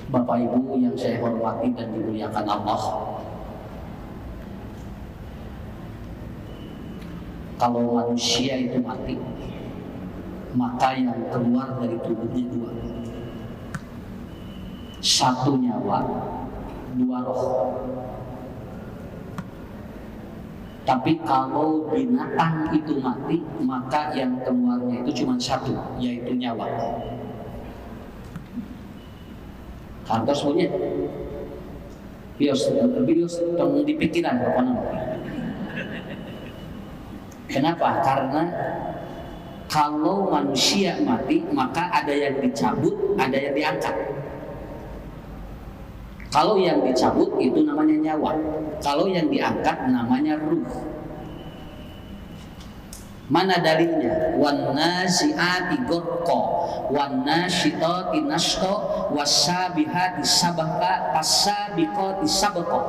Bapak Ibu yang saya hormati dan dimuliakan Allah, kalau manusia itu mati, maka yang keluar dari tubuhnya dua. Satu nyawa, dua roh. Tapi kalau binatang itu mati, maka yang keluarnya itu cuma satu, yaitu nyawa. Kantos punya bios tong di pikiran pokoknya. Kenapa? Karena kalau manusia mati, maka ada yang dicabut, ada yang diangkat. Kalau yang dicabut itu namanya nyawa, kalau yang diangkat namanya ruh. Mana dalilnya? Wan nazi'ati gharqa, wan nasyitati nashta, wasabihati sabqa, fasabiqati sabqa.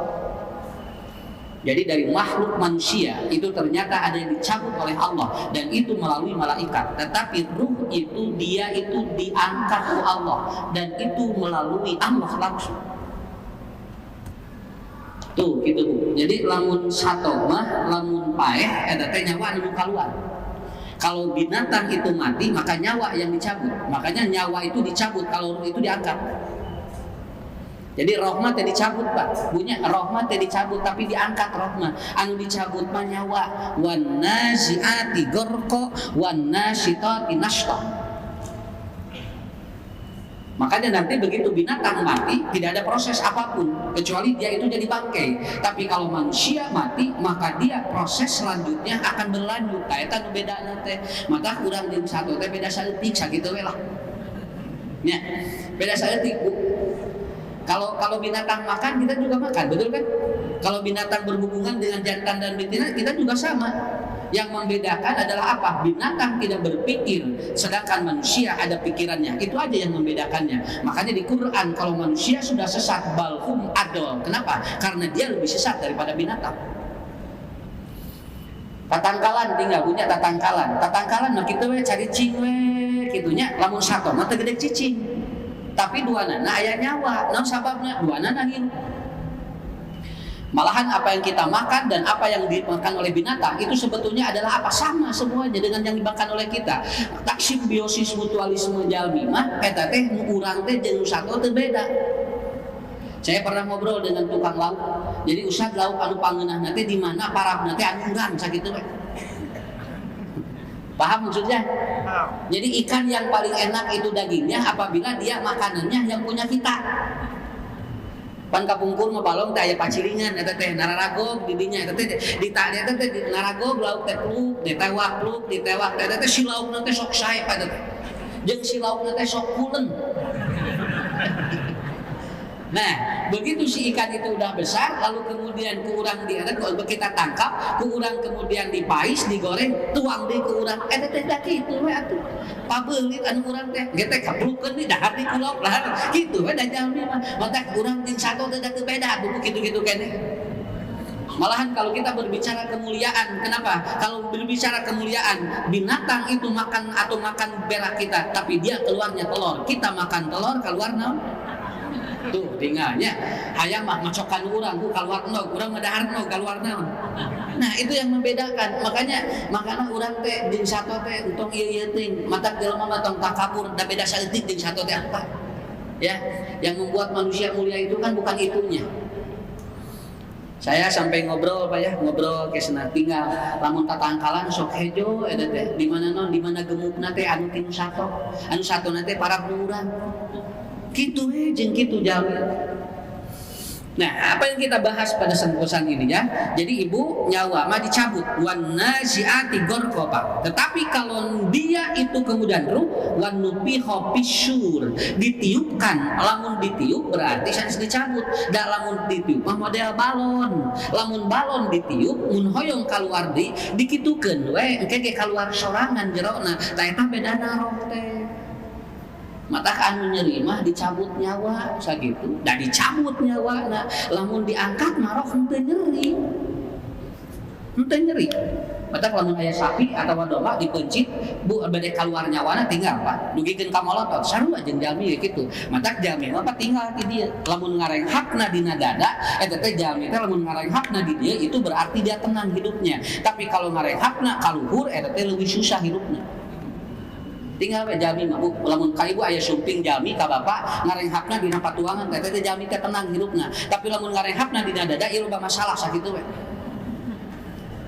Jadi dari makhluk manusia itu ternyata ada yang dicabut oleh Allah, dan itu melalui malaikat. Tetapi ruh itu dia itu diangkat oleh Allah, dan itu melalui Allah langsung. Tuh gitu Bu. Jadi lamun sato mah lamun paeh eta teh nyawa anu kaluar. Kalau binatang itu mati maka nyawa yang dicabut. Makanya nyawa itu dicabut, kalau itu diangkat. Jadi rohmah teh dicabut Pak. Bunyi rohmah teh dicabut tapi diangkat rohmah. Anu dicabut mah nyawa. Wan nazi'ati gharqa wan nasyitati nashta. Makanya nanti begitu binatang mati tidak ada proses apapun kecuali dia itu jadi bangkai. Tapi kalau manusia mati maka dia proses selanjutnya akan berlanjut. Eta nu bedana teh. Maka urang jeung satu teh beda saeutik sakitu we lah. Nya, beda saeutik Bu. Kalau binatang makan kita juga makan, betul kan? Kalau binatang berhubungan dengan jantan dan betina kita juga sama. Yang membedakan adalah apa? Binatang tidak berpikir, sedangkan manusia ada pikirannya. Itu aja yang membedakannya. Makanya di Quran kalau manusia sudah sesat, balhum adol. Kenapa? Karena dia lebih sesat daripada binatang. Tatangkalan tinggal punya tatangkalan. Tatangkalan mah kitu we cari cing we kitunya lamun sato mah teu gede cicing. Tapi duanana aya nyawa. Naon sababna? Duanana hirup. Malahan apa yang kita makan dan apa yang dimakan oleh binatang itu sebetulnya adalah apa? Sama semuanya dengan yang dimakan oleh kita. Tak simbiosis mutualisme jalmi mah eta teh nu urang teh jeung nu sato teu beda. Saya pernah ngobrol dengan tukang lauk. Jadi ustad lauk anu pangeunahna teh di mana parabna teh anu urang sakitu we. Paham maksudnya? Jadi ikan yang paling enak itu dagingnya apabila dia makanannya yang punya kita. Pan kapungkur mah balong teh aya pacilingan eta teh nararagog di dinya eta teh di eta teh di nararagog lauk teh pluk ditewak eta teh si laukna teh sok sae pada teh jeung si laukna teh sok puleun. Nah, begitu si ikan itu udah besar lalu kemudian ku urang kita tangkap, ku urang kemudian dipais, digoreng, tuang deui ku urang. Eta teh da kitu we atuh. Pabelit anu urang teh ge teh kaplukeun di dahar di kulok lah kitu we da jalmi mah. Mata urang jeung sato teh da teu beda atuh kitu-kitu keneh. Malahan kalau kita berbicara kemuliaan, kenapa? Kalau berbicara kemuliaan, binatang itu makan atau makan berak kita, tapi dia keluarnya telur. Kita makan telur keluar naon? Tuh tinggalnya hayang mah macokan urang ku keluar nog urang ngadahar nog keluar naon. Nah itu yang membedakan. Makanya urang teh jeung sato teh entong ieu teh mata jelema mah tong takabur da beda saeutik jeung sato teh apa ya. Yang membuat manusia mulia itu kan bukan itunya. Saya sampai ngobrol Pak ya, ngobrol ke senat tinggal lamun tatangkalan sok hejo eta teh di mana non di mana gemukna teh anu tinu sato. Anu satona teh para urang. Gitu jeung kitu jalmi. Nah, apa yang kita bahas pada pesan ini ya. Jadi ibu nyawa mah dicabut wan nazi'ati gharqa. Tetapi kalau dia itu kemudian ruh wan nufiha fisyur, ditiupkan, lamun ditiup berarti sanes dicabut. Da lamun ditiup mah model balon. Lamun balon ditiup mun hoyong kaluar dikitukeun we engke ge kaluar sorangan jerona. Tah eta bedana roh teh. Mata anu nyeri mah dicabut nyawa sakitu, da dicabut nyawa. Lamun diangkat mah roh henteu nyeri. Mata kalau aya sapi atau domba dipencit, bu bade keluar nyawana tinggal Pak. Dugikeun ka molotot, sarua jeung jalmi kitu. Mata jalmi mah tinggal di dieu. Lamun ngarenghakna dina dada, eta teh jalmi teh lamun ngarenghakna di dieu itu berarti dia tenang hidupnya. Tapi kalau ngarenghakna ka luhur eta teh leuwih susah hidupnya. Tinggal we jalmi mah bu, lamun ka ibu aya sumping jalmi ka bapak ngarenghakna dina patuangan eta teh jalmi teh tenang hidupna. Tapi lamun ngarenghakna dina dada ieu loba masalah sakitu we.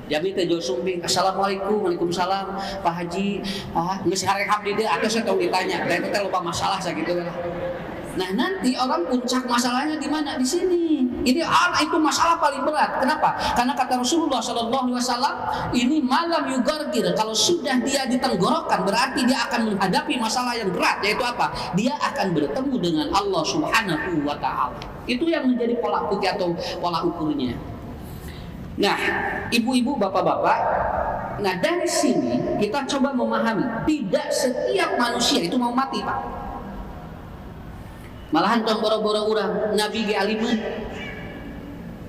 Jadi teh jual sumping, assalamualaikum, waalaikumsalam, Pak Haji, geus harehap di dieu atuh tong ditanya, teh teh lupa masalah sakitu lah. Nah nanti orang puncak masalahnya di mana? Di sini. Ini itu masalah paling berat. Kenapa? Karena kata Rasulullah Sallallahu Alaihi Wasallam, ini malam yugargir. Kalau sudah dia ditenggorokan, berarti dia akan menghadapi masalah yang berat. Yaitu apa? Dia akan bertemu dengan Allah Subhanahu Wa Taala. Itu yang menjadi pola pikir atau pola ukurnya. Nah, ibu-ibu, bapak-bapak, nah dari sini kita coba memahami, tidak setiap manusia itu mau mati, Pak. Malahan tong boro-boro urang, Nabi ge alimun.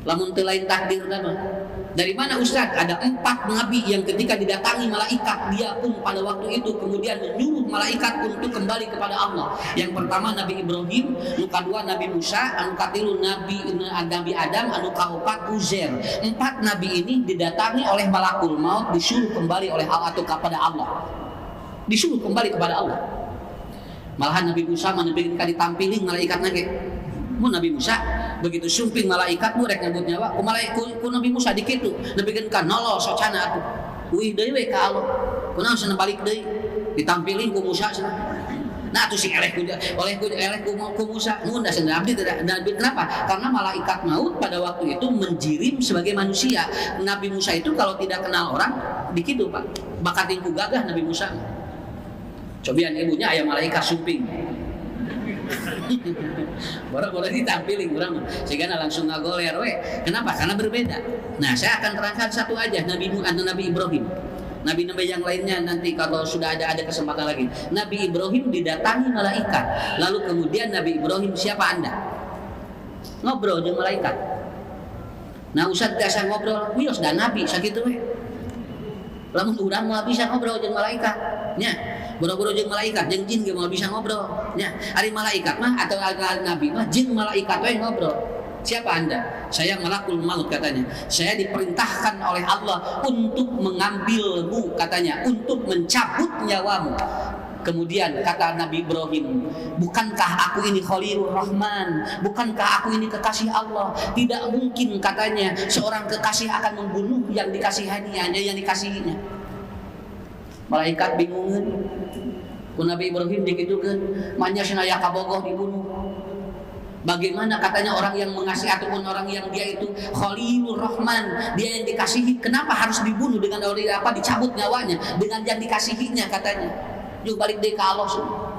Lamun teu lain takdir nama. Dari mana Ustaz? Ada 4 nabi yang ketika didatangi malaikat, dia pun pada waktu itu kemudian menyuruh malaikat untuk kembali kepada Allah. Yang pertama Nabi Ibrahim, anu kadua Nabi Musa, anu katilu Nabi Adam, anu kaopat Uzair. 4 nabi ini didatangi oleh malakul maut, disuruh kembali oleh Allah atau kepada Allah. Disuruh kembali kepada Allah. Malahan Nabi Musa menebihkan ditampilin malaikat nage. Mu Nabi Musa begitu sumping malaikat mu rek nyebut nyawa ku Nabi Musa dikitu nebikeun ka nolol socana atuh uih deui we ka Allah kunaon cenah balik deui ditampilin ku Musa cenah nah atuh si eleh ku Musa mun da cenah abdi kenapa karena malaikat maut pada waktu itu menjirim sebagai manusia. Nabi Musa itu kalau tidak kenal orang dikitu Pak bakatin ku gagah Nabi Musa cobian ibunya aya malaikat sumping baru-baru ditampilin kurang sehingga langsung ngagoler we. Kenapa? Karena berbeda. Nah, saya akan terangkan satu aja Nabi Ibrahim. Nabi-nabi yang lainnya nanti kalau sudah ada kesempatan lagi. Nabi Ibrahim didatangi malaikat. Lalu kemudian Nabi Ibrahim siapa Anda? Ngobrol jeung malaikat. Nah, Ustaz biasa ngobrol, wios dan Nabi sakitu we. Lamun urang mah bisa ngobrol jeung malaikat. Nya, boro-boro jeung malaikat jeung jin ge moal bisa ngobrol. Nya, ari malaikat mah atau nabi mah jin malaikat we ngobrol. Siapa Anda? Saya malakul maut katanya. Saya diperintahkan oleh Allah untuk mengambilmu katanya, untuk mencabut nyawamu. Kemudian kata Nabi Ibrahim, bukankah aku ini Khalilur Rahman? Bukankah aku ini kekasih Allah? Tidak mungkin katanya seorang kekasih akan membunuh yang dikasihaninya, yang dikasihinya. Malaikat bingungan. Ku Nabi Ibrahim dikitukeun, manya cenah kabogoh dibunuh. Bagaimana katanya orang yang mengasihi ataupun orang yang dia itu Khalilur Rahman, dia yang dikasihi, kenapa harus dibunuh dengan apa dicabut nyawanya dengan yang dikasihinya katanya. Yuk balik deh ke Allah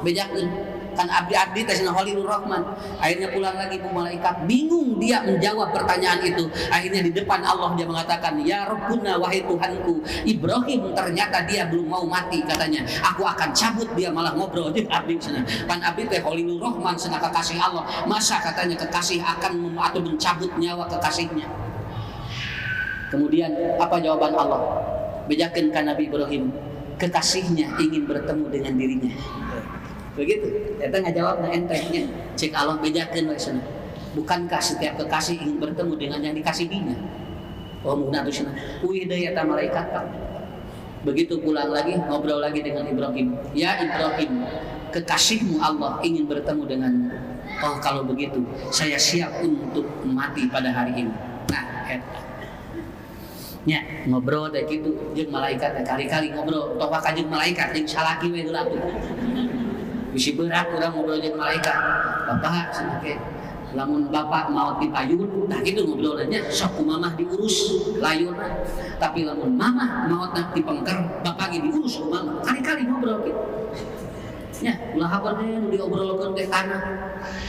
bejakeun kan abdi-abdi teh cenah Khalilur Rahman. Akhirnya pulang lagi bu malaikat, bingung dia menjawab pertanyaan itu. Akhirnya di depan Allah dia mengatakan, ya Rabbuna wahai Tuhanku, Ibrahim ternyata dia belum mau mati katanya. Aku akan cabut dia malah ngobrol jeung abdi cenah. Pan abdi teh Khalilur Rahman cenah kekasih Allah. Masa katanya kekasih akan atau mencabut nyawa kekasihnya. Kemudian apa jawaban Allah? Bejakeun ka Nabi Ibrahim, kekasihnya ingin bertemu dengan dirinya. Begitu, kita ngajawabna entengnya. Cek Allah bejakeun we cenah. Bukankah setiap kekasih ingin bertemu dengan yang dikasihinya? Oh mungkin atuh cenah. Uih deui eta malaikat Pak. Begitu pulang lagi ngobrol lagi dengan Ibrahim. Ya Ibrahim, kekasihmu Allah ingin bertemu denganmu. Oh kalau begitu, saya siap untuk mati pada hari ini. Nah, eta. Nya ngobrol teh kitu jeung malaikat kali-kali ngobrol toh ka jeung malaikat jeung salaki we heula tuh. Bisi berat urang ngobrol jeung malaikat. Bapak cenah ke lamun bapak maot dipayun tah kitu ngobrolnya sok ku mamah diurus layurna. Tapi lamun mamah maot dipengker bapak ge diurus ku mamah. Kali-kali ngobrol kitu. Nya ulah apa nu diobrolkeun teh tanah.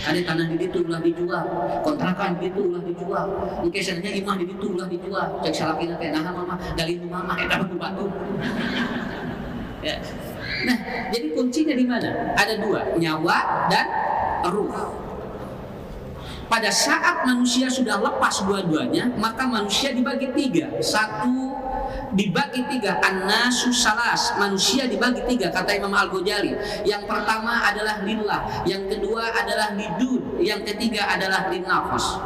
Ade tanah di ditu ulah dijual, kontrakan di ditu ulah dijual. Engke cenanya imah di ditu ulah dijual. Cek salakina teh naha mama, dalin mama eta batu. Ya. Nah, jadi kuncinya di mana? Ada dua, nyawa dan ruh. Pada saat manusia sudah lepas dua-duanya, maka manusia dibagi tiga. Satu, dibagi tiga. An-nasu salas, manusia dibagi tiga kata Imam Al-Ghazali. Yang pertama adalah lillah, yang kedua adalah lidud, yang ketiga adalah linnafas.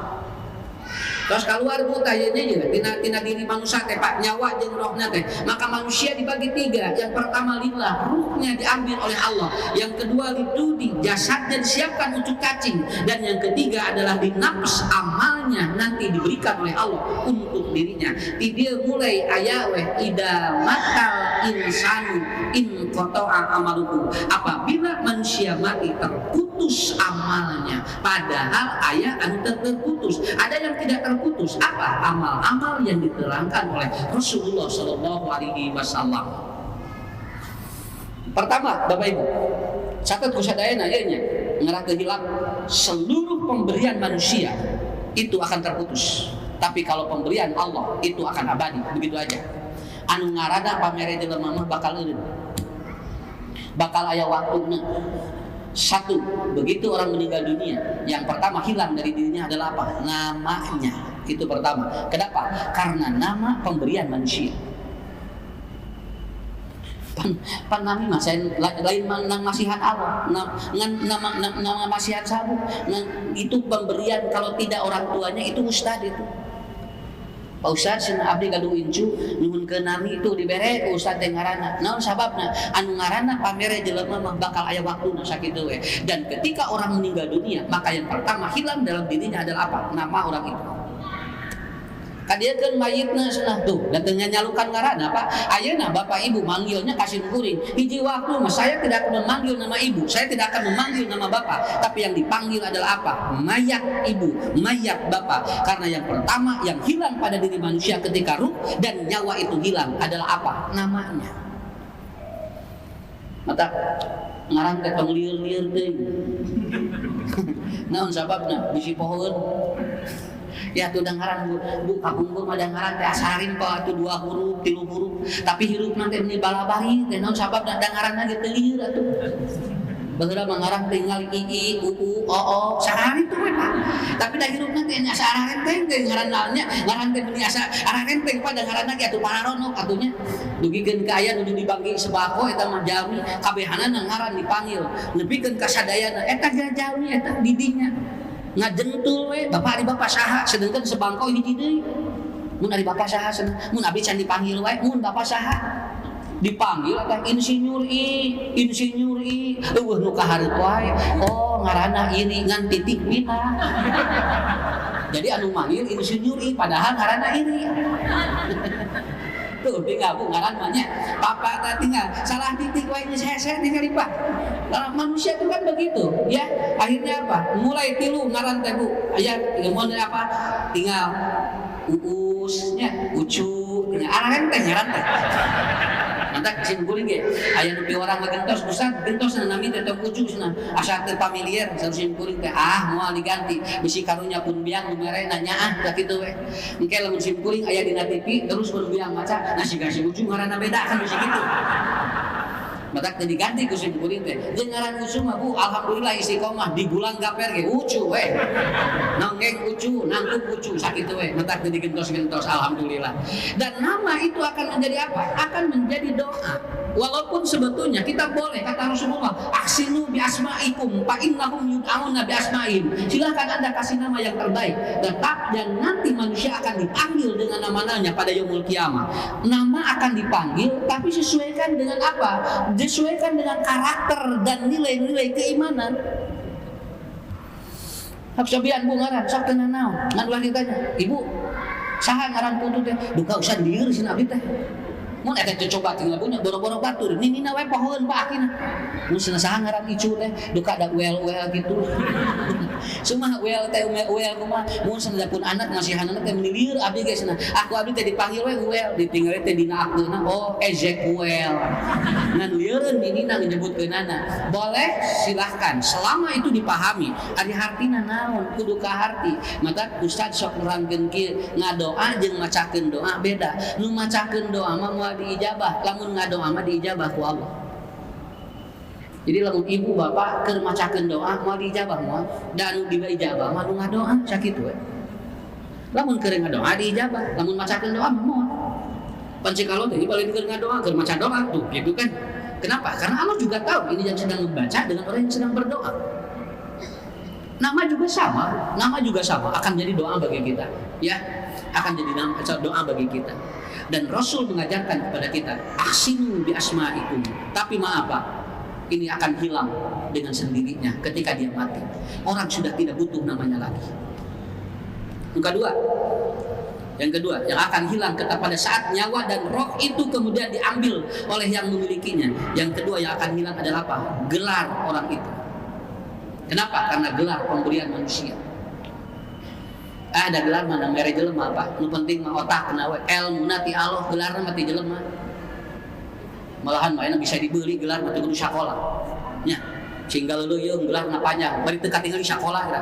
Terus keluar buta ya tina diri manusia teh pak nyawa jeung rohna teh. Maka manusia dibagi tiga. Yang pertama lillah, ruhnya diambil oleh Allah. Yang kedua lidudi, jasadnya disiapkan untuk cacing. Dan yang ketiga adalah dinafs, amalnya nanti diberikan oleh Allah untuk dirinya. Dia mulai aya weh ida matal insanu in qata'a amaluhu. Apabila manusia mati terputus amalnya. Padahal aya anu terputus. Ada yang tidak terputus. Apa? Amal-amal yang diterangkan oleh Rasulullah Shallallahu Alaihi Wasallam. Pertama, Bapak Ibu, catat kusadayana nya ngarah hilap seluruh pemberian manusia itu akan terputus. Tapi kalau pemberian Allah itu akan abadi, begitu aja. Anu ngarada pamere jelema mah bakal eureun. Bakal aya waktuna. Satu, begitu orang meninggal dunia, yang pertama hilang dari dirinya adalah apa? Namanya. Itu pertama. Kenapa? Karena nama pemberian manusia. Pan nami mah lain nang masihat Allah, nama masihat sabu. Itu pemberian kalau tidak orang tuanya itu ustad itu. Pak Ustad cenah abdi gaduh incu nuhun ke nami itu dibere ku Ustad teh ngaranna. Naon sababna? Anu ngaranna pamere jelema mah bakal aya waktuna sakitu we. Dan ketika orang meninggal dunia, maka yang pertama hilang dalam dirinya adalah apa? Nama orang itu. Kadiekeun mayitna cenah tuh datengnya nyalukan ngaranna Pak. Ayeuna Bapak Ibu manggilnya kasih kuring. Hiji waktu mah saya tidak akan memanggil nama ibu, saya tidak akan memanggil nama bapak, tapi yang dipanggil adalah apa? Mayat ibu, mayat bapak. Karena yang pertama yang hilang pada diri manusia ketika ruh dan nyawa itu hilang adalah apa? Namanya. Mata ngaran teh tong lieur-lieur teuing. Naon sababna? Bisi pohon. Ya tuh dengaran bu kakunggur mah dengaran teh asarin kok atuh 2 huruf 3 huruf tapi hirup nanti ini balabari teh naon sabab dengaran lagi teu lieur atuh begeura mangarang tinggal ii uu oo sarari tuh Pak tapi da hirup nanti nya asa ararenteng teh ngaran naonnya ngaran teh meni asa ararenteng pada ngaran lagi atuh pararonok atunya dugikeun ka aya nu dibanggi sebako eta mah jalmi kabehanana ngaran dipanggil nepikeun ka sadayana eta jalmi eta didinya ngajentul we bapak ari bapak saha sedengkeun sebangkau hiji deui mun ari bapak saha cenah mun abdi can dipanggil wae mun bapak saha dipanggil eta insinyur i eueuh nu kahareup wae oh ngaranna ini ngan titik pita jadi anu manggil insinyur i padahal ngaranna ini tuh tinggal bu ngaran banyak papa tinggal salah titik wae saya tinggal Pak. Karena manusia itu kan begitu ya akhirnya apa mulai tilu ngaran teh bu aya ilmuan apa tinggal uusnya ucu arahan teh ngaran teh nanti sim guling ge aya nu orang ngagentos Ustaz gentos nami teh tong ucu cenah asa teu familiar sareng sim guling teh moal diganti bisi karunya pun biang nu mere nanya da kitu we engke lamun sim guling aya dina TV terus pun biang maca nasi gasi ucu ngaranna beda kan bisi kitu matak teh diganti ku sim guling teh jeung ngaran ucu mah bu alhamdulillah istiqomah digulang gaper ge ucu we nonggeng ucu nangkuk ucu sakitu we matak teh digentos-gentos alhamdulillah dan nama itu akan menjadi apa akan menjadi doa walaupun sebetulnya kita boleh kata Rasulullah aksinu bi asmaikum fa innahum yud'auna bi asmaihim silakan Anda kasih nama yang terbaik dan nanti manusia akan dipanggil dengan nama-namanya pada yaumul kiamah nama akan dipanggil tapi sesuaikan dengan apa disesuaikan dengan karakter dan nilai-nilai keimanan. Habsabian bu ngaran sok teu naon ngan ulah ditanya ibu saha ngaran putu teh duka usah dieur sina abdi teh mun eta teh coba tinggal punya boro-boro batur ninina we pohoeun Pak akina mun cenah saha ngaran icu teh duka da wel-wel gitu Cuma wel teh wel kumaha mun sanadapun anak ngasihanana teh menilieur abdi ge cenah aku abdi teh dipanggil we wel ditinggal teh dina akteuna oh Ezekiel ngan lieureun dinina nyebutkeunana boleh silahkan selama itu dipahami ari hartina naon kudu kaharti mata Ustaz sok nerangkeun kieu ngadoa jeung macakeun doa beda nu macakeun doa mah moal diijabah lamun ngadoa mah diijabah ku Allah. Jadi lamun ibu bapak keur macakeun doa moal diijabah moal da anu diijabah mah nu ngadoa sakitu we. Lamun keur ngadoa diijabah, lamun macakeun doa mah moal. Pancikalo teh balik ngadoa keur maca doa tuh gitu kan. Kenapa? Karena Allah juga tahu ini yang sedang membaca dengan orang yang sedang berdoa. Nama juga sama akan jadi doa bagi kita, ya, akan jadi doa bagi kita. Dan Rasul mengajarkan kepada kita, ahsinu bi asma'ikum. Tapi maaf Pak, ini akan hilang dengan sendirinya ketika dia mati. Orang sudah tidak butuh namanya lagi. Yang kedua, yang akan hilang pada saat nyawa dan roh itu kemudian diambil oleh yang memilikinya. Yang kedua yang akan hilang adalah apa? Gelar orang itu. Kenapa? Karena gelar pemberian manusia. Ada gelar mana mere jelema apa? Nu penting mah otak kena we ilmu ti Allah, gelarna mah ti jelema. Malahan mah bisa dibeli gelar mah kudu sakola. Nya, singgal leuyeung gelarna panjang, bari teu katingali sakola kira.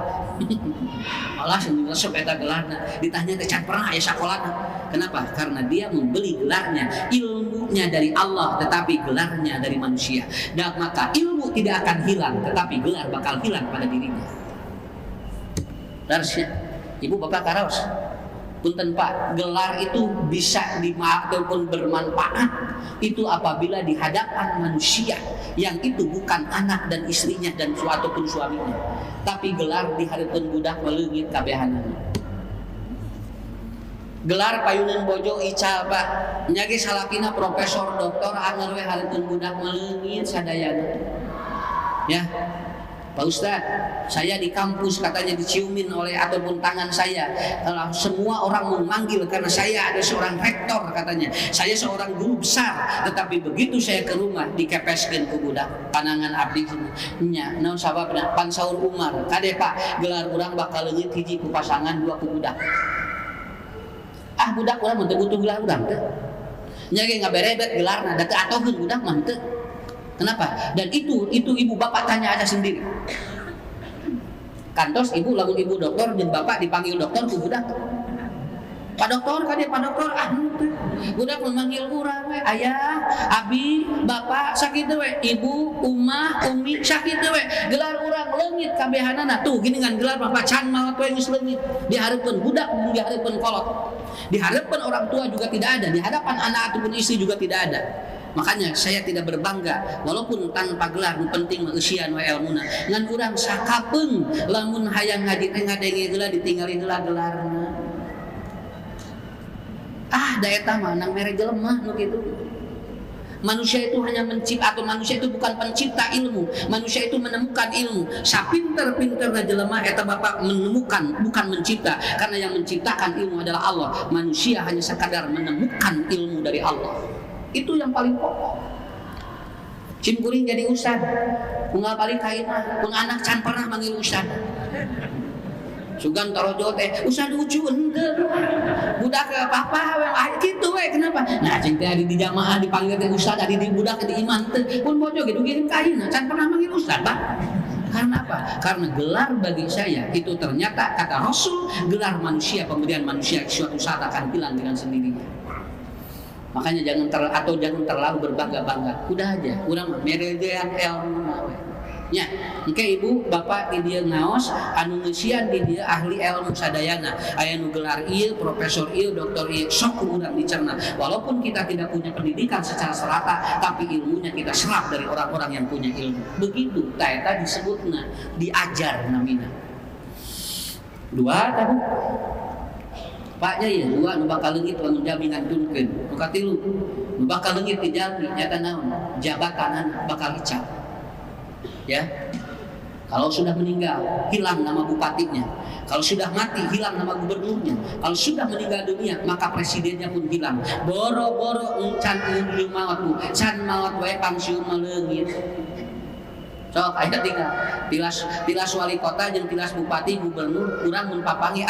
Allah sing resep eta gelarna, ditanya teh can pernah aya sakolana. Kenapa? Karena dia membeli gelarnya, ilmunya dari Allah tetapi gelarnya dari manusia. Dan maka ilmu tidak akan hilang tetapi gelar bakal hilang pada dirinya. Harusnya Ibu Bapak karaos, punten Pak, gelar itu bisa ataupun bermanfaat itu apabila di hadapan manusia yang itu bukan anak dan istrinya dan ataupun suaminya, tapi gelar di hareupeun budak maleungit kabehanana. Gelar payunan bojo ical Pak, nya ge salakina profesor doktor anger we hareupeun budak maleungit sadayana. Ya. Pak Ustadz, saya di kampus katanya diciumin oleh ataupun tangan saya. Semua orang memanggil karena saya ada seorang rektor katanya. Saya seorang guru besar. Tetapi begitu saya ke rumah dikepeskeun ku budak. Panangan abdi nya naon sababna pan saur Umar. Kade Pak, gelar urang bakal leungit hiji ku pasangan, dua ku budak. Ah budak urang mah teu butuh gelar urang teh. Nya ge ngaberebet gelarna da teu atoheun budak mah teu. Kenapa? Dan itu ibu bapak tanya aja sendiri. Kantos ibu lamun ibu dokter dan bapak dipanggil dokter ku budak. Pak dokter kade Pak dokter budak memanggil urang we ayah, abi, bapak sakitu we, ibu, umah, umi sakitu we. Gelar urang leungit kabehanana tuh gini kan gelar bapak can maot we geus leungit. Di hareupeun budak, di hareupeun kolot. Di hadapan orang tua juga tidak ada, di hadapan anak ataupun istri juga tidak ada. Makanya saya tidak berbangga walaupun tanpa gelar, nu penting mah eusian we elmuna. Ngan urang sakapeung lamun hayang ngaji teh ngadenge geula ditinggali gelarna. Da eta mah nang mere jelema nu kitu. Manusia itu hanya mencipta, atau manusia itu bukan pencipta ilmu. Manusia itu menemukan ilmu. Sapinter-pinterna jelema eta Bapak menemukan, bukan mencipta. Karena yang menciptakan ilmu adalah Allah. Manusia hanya sekadar menemukan ilmu dari Allah. Itu yang paling pokok. Cimkuring jadi ustad, unggal balik kaina, pun anak can pernah manggil ustad. Sugan tarojo teh, ustad ucu henteu. Budak ke papa kitu we kenapa? Nah cing teh di jamaah dipanggil teh ustad, di budak di iman teh, pun bojo gitu kirim kaina, can pernah manggil ustad, Pak. Karena apa? Karena gelar bagi saya itu ternyata kata Rasul, gelar manusia, pemberian manusia suatu saat akan hilang dengan sendirinya. Makanya jangan terlalu berbangga-bangga. Udah aja, urang merejean ilmu we. Nya, engke ibu bapak di dia ngaos anu ngeusian di dia ahli ilmu sadayana. Aya nu gelar ieu, profesor ieu, doktor ieu, sok urang dicerna. Walaupun kita tidak punya pendidikan secara serata, tapi ilmunya kita serap dari orang-orang yang punya ilmu. Begitu ta eta disebutna diajar namina. Dua tahu Pak ya dua nu bakal leungit lamun jami ngantunkeun. Nu katilu nu bakal leungit di jalmi nyata naon? Jabatanana bakal icap. Ya. Kalau sudah meninggal, hilang nama bupatinya. Kalau sudah mati, hilang nama gubernurnya. Kalau sudah meninggal dunia, maka presidennya pun hilang. Boro-boro can ungil maot bu, can maot wae pangsiun maleungit. Sok aya tinggal tilas wali kota jeung tilas bupati gubernur urang mun papanggih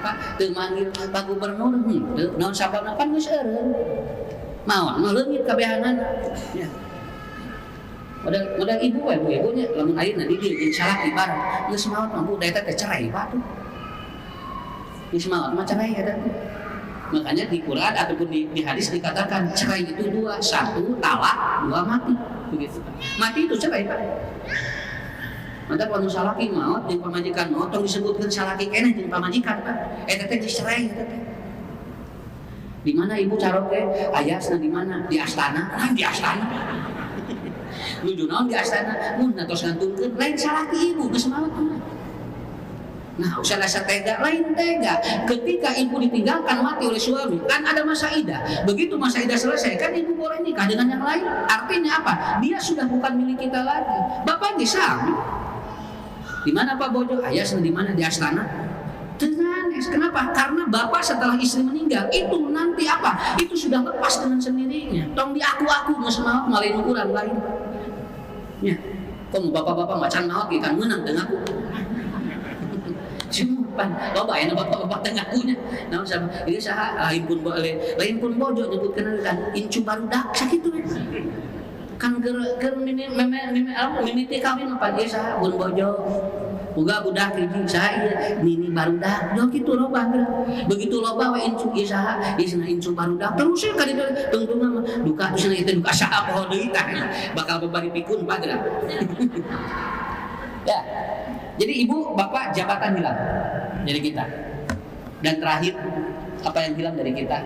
Pak teu manggil Pak gubernur teu naon sababna kan geus eureun maot maleungit kabehanana ya modal ibu we ibunya lamun ayeuna di dieu jeung salaki bareng geus maot mah bu da eta teh cerai Pak tuh geus maot mah cerai eta makanya di Quran ataupun di hadis dikatakan cerai itu dua, satu talak, dua mati begitu. Mati itu cerai Pak. Mantap anu salaki maot jeung pamajikan maot tong disebutkeun salaki keneh jeung pamajikan Pak. Eta teh geus cerai eta teh. Di mana ibu carok teh? Ayasna di mana? Di astana. Nah, di astana. Nuju naon di astana? Mun tos ngantungkeun lain salah ti ibu geus maot. Nah, usah rasa tega, lain tega. Ketika ibu ditinggalkan mati oleh suami, kan ada masa idah. Begitu masa idah selesai, kan ibu boleh nikah dengan yang lain. Artinya apa? Dia sudah bukan milik kita lagi. Bapak bisa. Di mana Pak Bojo? Ayasna di mana? Di astana. Tenanis. Kenapa? Karena bapak setelah istri meninggal itu nanti apa? Itu sudah lepas dengan sendirinya. Tong diaku-aku nggak semau malain ukuran lain. Ya, kok bapak-bapak macan maut kan menang dengan aku. Simpan, loba enak bapak-bapak tengakunya. Nah, sama ini saha lain pun bojo nyebutkeun kan incu barudak sakitu kan keur mimiti kawin apa ieu saha bun bojo. Boga budak hiji saha ieu nini barudak. Yo kitu loba begitu loba we incu ieu saha isna incu barudak terus ka ditu tungtungna mah duka tusna ieu duka saha poho deui tah bakal bebari pikun pagra. Ya. Jadi ibu, bapak, jabatan hilang dari kita. Dan terakhir, apa yang hilang dari kita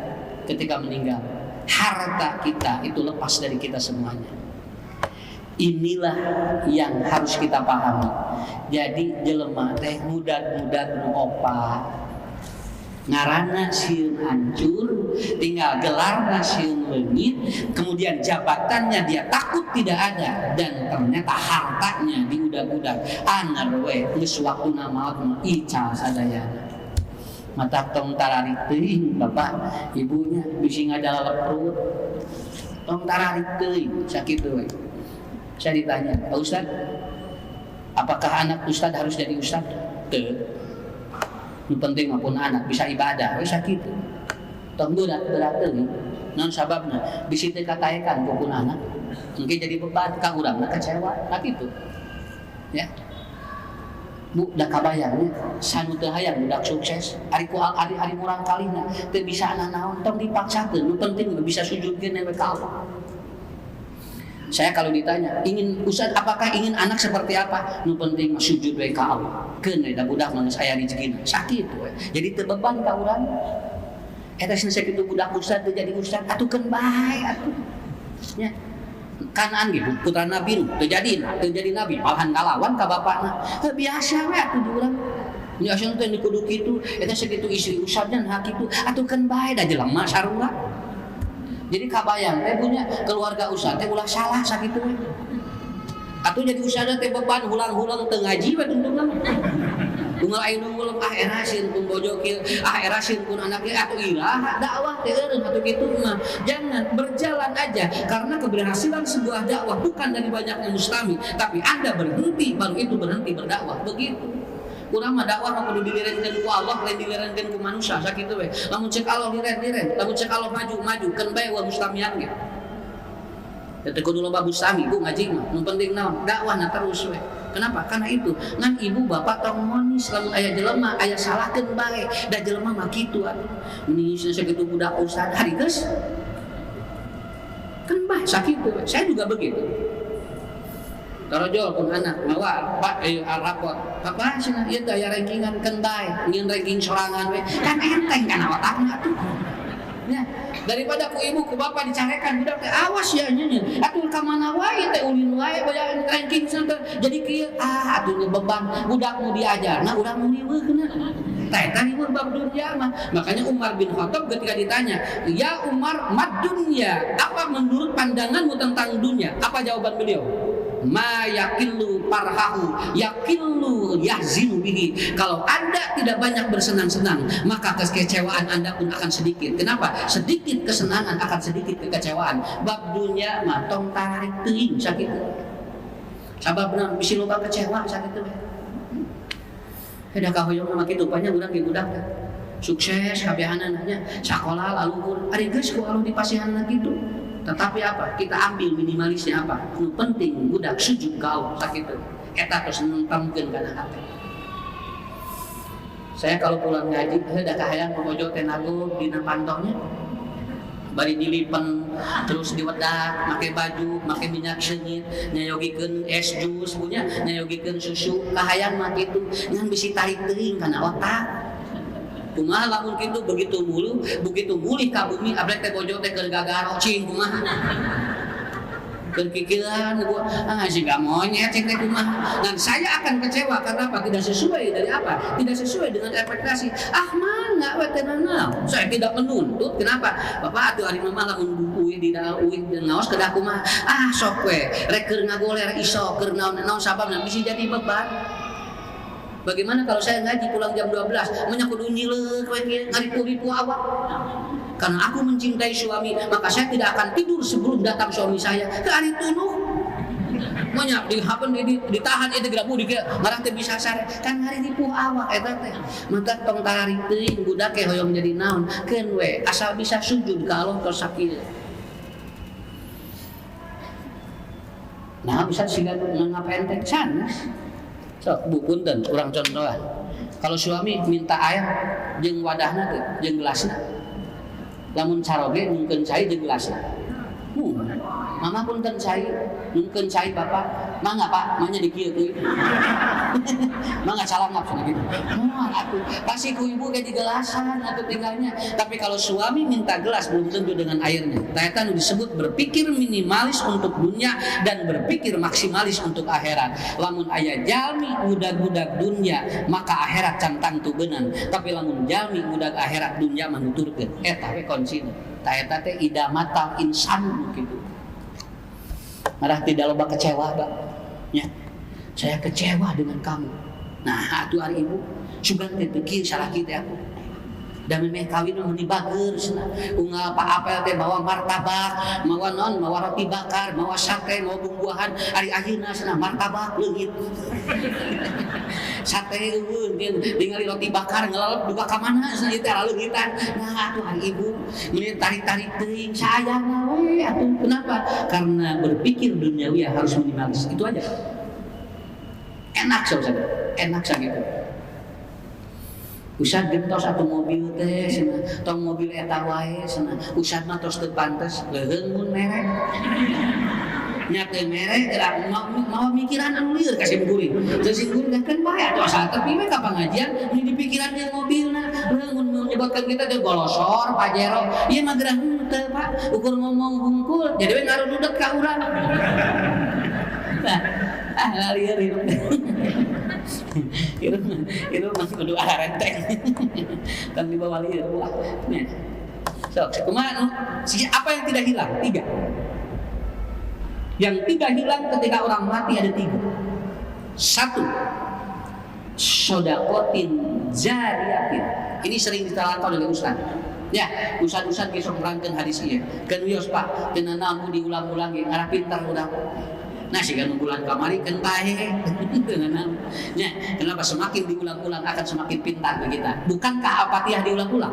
ketika meninggal? Harta kita itu lepas dari kita semuanya. Inilah yang harus kita pahami. Jadi jelema teh mudat-mudat nu opa. Ngarana sieun hancur, tinggal gelarna sieun leungit, kemudian jabatannya dia takut tidak ada, dan ternyata hartanya diudag-udag. Anar we geus waktuna maot mah ical sadayana. Mata tong tararik teuing bapak, ibunya bisi ngadalelep perut. Tong tararik teuing sakitu we. Saya ditanya, Pak Ustad, apakah anak Ustad harus jadi Ustad? Teu. Yang penting maupun anak bisa ibadah, wes sakitu. Tong berat teuing. Naon sababna? Bisi teu kataekan pupun anak. Mungkin jadi beban ka urangna kecewa, sakitu. Ya. Bu da kabayang sanu teu hayang budak sukses, ari urang kalina teu bisa naon tong dipaksakeun, nu penting bisa sujudkeun we ka Allah. Saya kalau ditanya, Ustaz apakah ingin anak seperti apa? Nu penting sujud we ka Allah. Keun da budak mah aya rezekina. Sakitu we. Jadi teu beban ka urang. Eta sakitu budak Ustaz teu jadi Ustaz, atukeun bae atuh. Ya. Kanaan gitu, putra Nabi teu jadi nabi, malahan ngalawan ka bapakna. Biasa we atuh di urang. Nya asa teh kudu kitu, eta sakitu istri Ustaz dan hak kitu, atukeun bae da jelema sarua. Jadi kabayang teh punya keluarga Ustaz teh ulah salah sakitu we. Atuh jadi Ustaz teh beban hulang-hulang teu ngaji we tuntungna. Unggal aya nu ngulem era sieun pun bojo kieu, era sieun pun anak kieu atuh iraha dakwah teh eureun atuh kitu mah. Jangan berjalan aja karena keberhasilan sebuah dakwah bukan dari banyaknya mustami, tapi Anda berhenti baru itu berhenti berdakwah. Begitu. Urang mah dakwah mah kudu dilirenkeun ku Allah, lain dilirenkeun ku manusia sakitu we. Lamun cek Allah liren, lamun cek Allah maju, keun bae wa mustamian ge. Teu kudu loba mustami ku ngaji mah. Nu penting naon? Dakwahna terus we. Kenapa? Karena itu ngan ibu bapak tong monis lamun aya jelema aya salahkeun bae, da jelema mah kitu atuh. Mun sakitu budak ustad hari geus. Kan bae sakitu we. Saya juga begitu. Tarojol pun anak mawa pak rapot apa cenah ieu teh aya rankingan keun bae ngeun ranking sorangan we kan enteng kana otakna atuh nya daripada ku ibu ku bapak dicarekan budak teh awas ya nya atuh ka mana wae teh ulin wae boya ranking santer jadi kieu atuh beban budak nu diajarna urang nu niweuhna teh tadi bab dunia mah. Makanya Umar bin Khattab ketika ditanya, "Ya Umar, mad dunya?" Apa menurut pandanganmu tentang dunia? Apa jawaban beliau? Ma yakillu parhahu yakillu yahzinu bihi. Kalau Anda tidak banyak bersenang-senang, maka kekecewaan Anda pun akan sedikit. Kenapa? Sedikit kesenangan akan sedikit kekecewaan. Bab dunia mah tong tarik teuing sakitu. Sababna bisi loba kecewa sakitu. Heda kahoyong mah kitu banyak urang di budak sukses kabehanana nya sakola lalu ari geus ku anu dipasihanna kitu. Tetapi apa? Kita ambil minimalisnya apa? Nu penting budak sujud ka Allah sakitu. Eta tos nentangkeun kana hate. Saya kalau pulang ngaji da kahayang pemojok teh nago dina pantonya. Bari dilipen terus diwedak, make baju, make minyak senyit, nyayogikeun es jus punya, nyayogikeun susu, kahayang mah kitu, ngan bisi tarik teuing kana otak. Kumaha lamun kitu begitu mulih ka bumi abrek teh bojo teh keur gagaro cing kumaha. Berpikiran jika monyet cek kumaha. Dan saya akan kecewa karena apa? Tidak sesuai dari apa? Tidak sesuai dengan ekspektasi. Mana wetenana? Saya tidak menuntut. Kenapa? Bapak atuh ari mah lamun uwi di uwi ngaos kedah kumaha. Sok we rek keur ngagoler iso keur naon sababna bisa jadi beban. Bagaimana kalau saya ngaji pulang jam 12 menyakut unyileuk we kieu ngaripu-ripu awak. Karena aku mencintai suami, maka saya tidak akan tidur sebelum datang suami saya. Ke hari tunuh, banyak ditahan itu tidak budi ke, marah teh bisa sare. Kan hari ripuh awak eta teh. Maka tong tarik teuing budak ke hoyong jadi naon, keun we asal bisa sujud ka Allah tos sakieu. Nah, bisa siga ngapa enteng sanes. Sok bupunten urang contohan. Kalau suami minta air jeung wadahna teh, jeung gelasna. Lamun caroge mungkin cai jeung gelasna. Mama pun ten cai, mungkin cai bapak. Mangga pak, manya di kieu teuing. Mangga calangap cenah gitu. Moal atuh. Pasti ku ibu ge di gelasan atuh tinggalnya. Tapi kalau suami minta gelas belum tentu dengan airnya. Eta nu disebut berpikir minimalis untuk dunia dan berpikir maksimalis untuk akhirat. Lamun aya jalmi budak-budak dunia, maka akhirat can tangtu beunang. Tapi lamun jalmi budak akhirat dunia mah nuturkeun. Eta we kuncina. Eta teh idamatal insan kitu. Marah tidak loba kecewa, Pak. Ya. Saya kecewa dengan kamu. Nah, atuh ari ibu, sugan teh pikir salah kita aku. Da memeh kawin mah meuni bager cenah. Unggal Pak Apel teh bawa martabak, mawa roti bakar, mawa sate, mawa buah-buahan, ari akhirna cenah martabak leungit. Sate eueun ningali roti bakar ngelalep duka ka mana cenah ieu teh leungitan. Nah, atuh ari ibu, meuni tarik-tarik teuing sayang we atuh. Kenapa? Karena berpikir duniawi harus minimalis. Itu aja. Enak saudara, enak sakitu. Usah gentos atau mobil teh cenah, tong mobil eta wae cenah. Usah mah tos teu pantes, leuheung mun merek. Nya teu merek gerak mau mikiran anu lieur ka simkuring. Teu simkuring kan bae atuh asal tepi we ka pangajian ini dipikiran jeung mobilna. Leuheung mun menyebabkan kita teh golosor, pajero. Ieu mah gerah henteu Pak, ukur ngomong hungkul. Jadi we ngarududet ka urang. Lieur hirup. Hirup masih kudu arah renteng. Kan di bawah lieur ulah. Nah. Kumaha apa yang tidak hilang? 3. Yang tidak hilang ketika orang mati ada 3. 1. Sodakotin jariyatin. Ini sering diterangkan oleh Ustaz. Ya, Ustaz besok merangkeun hadis ieu. Kan wios Pak, kena naon diulang-ulang ge arah pintar udah. Nah, siga bulan kamari kan tahe. Ya, kenapa semakin diulang-ulang akan semakin pintar kita? Bukankah apatiyah diulang-ulang?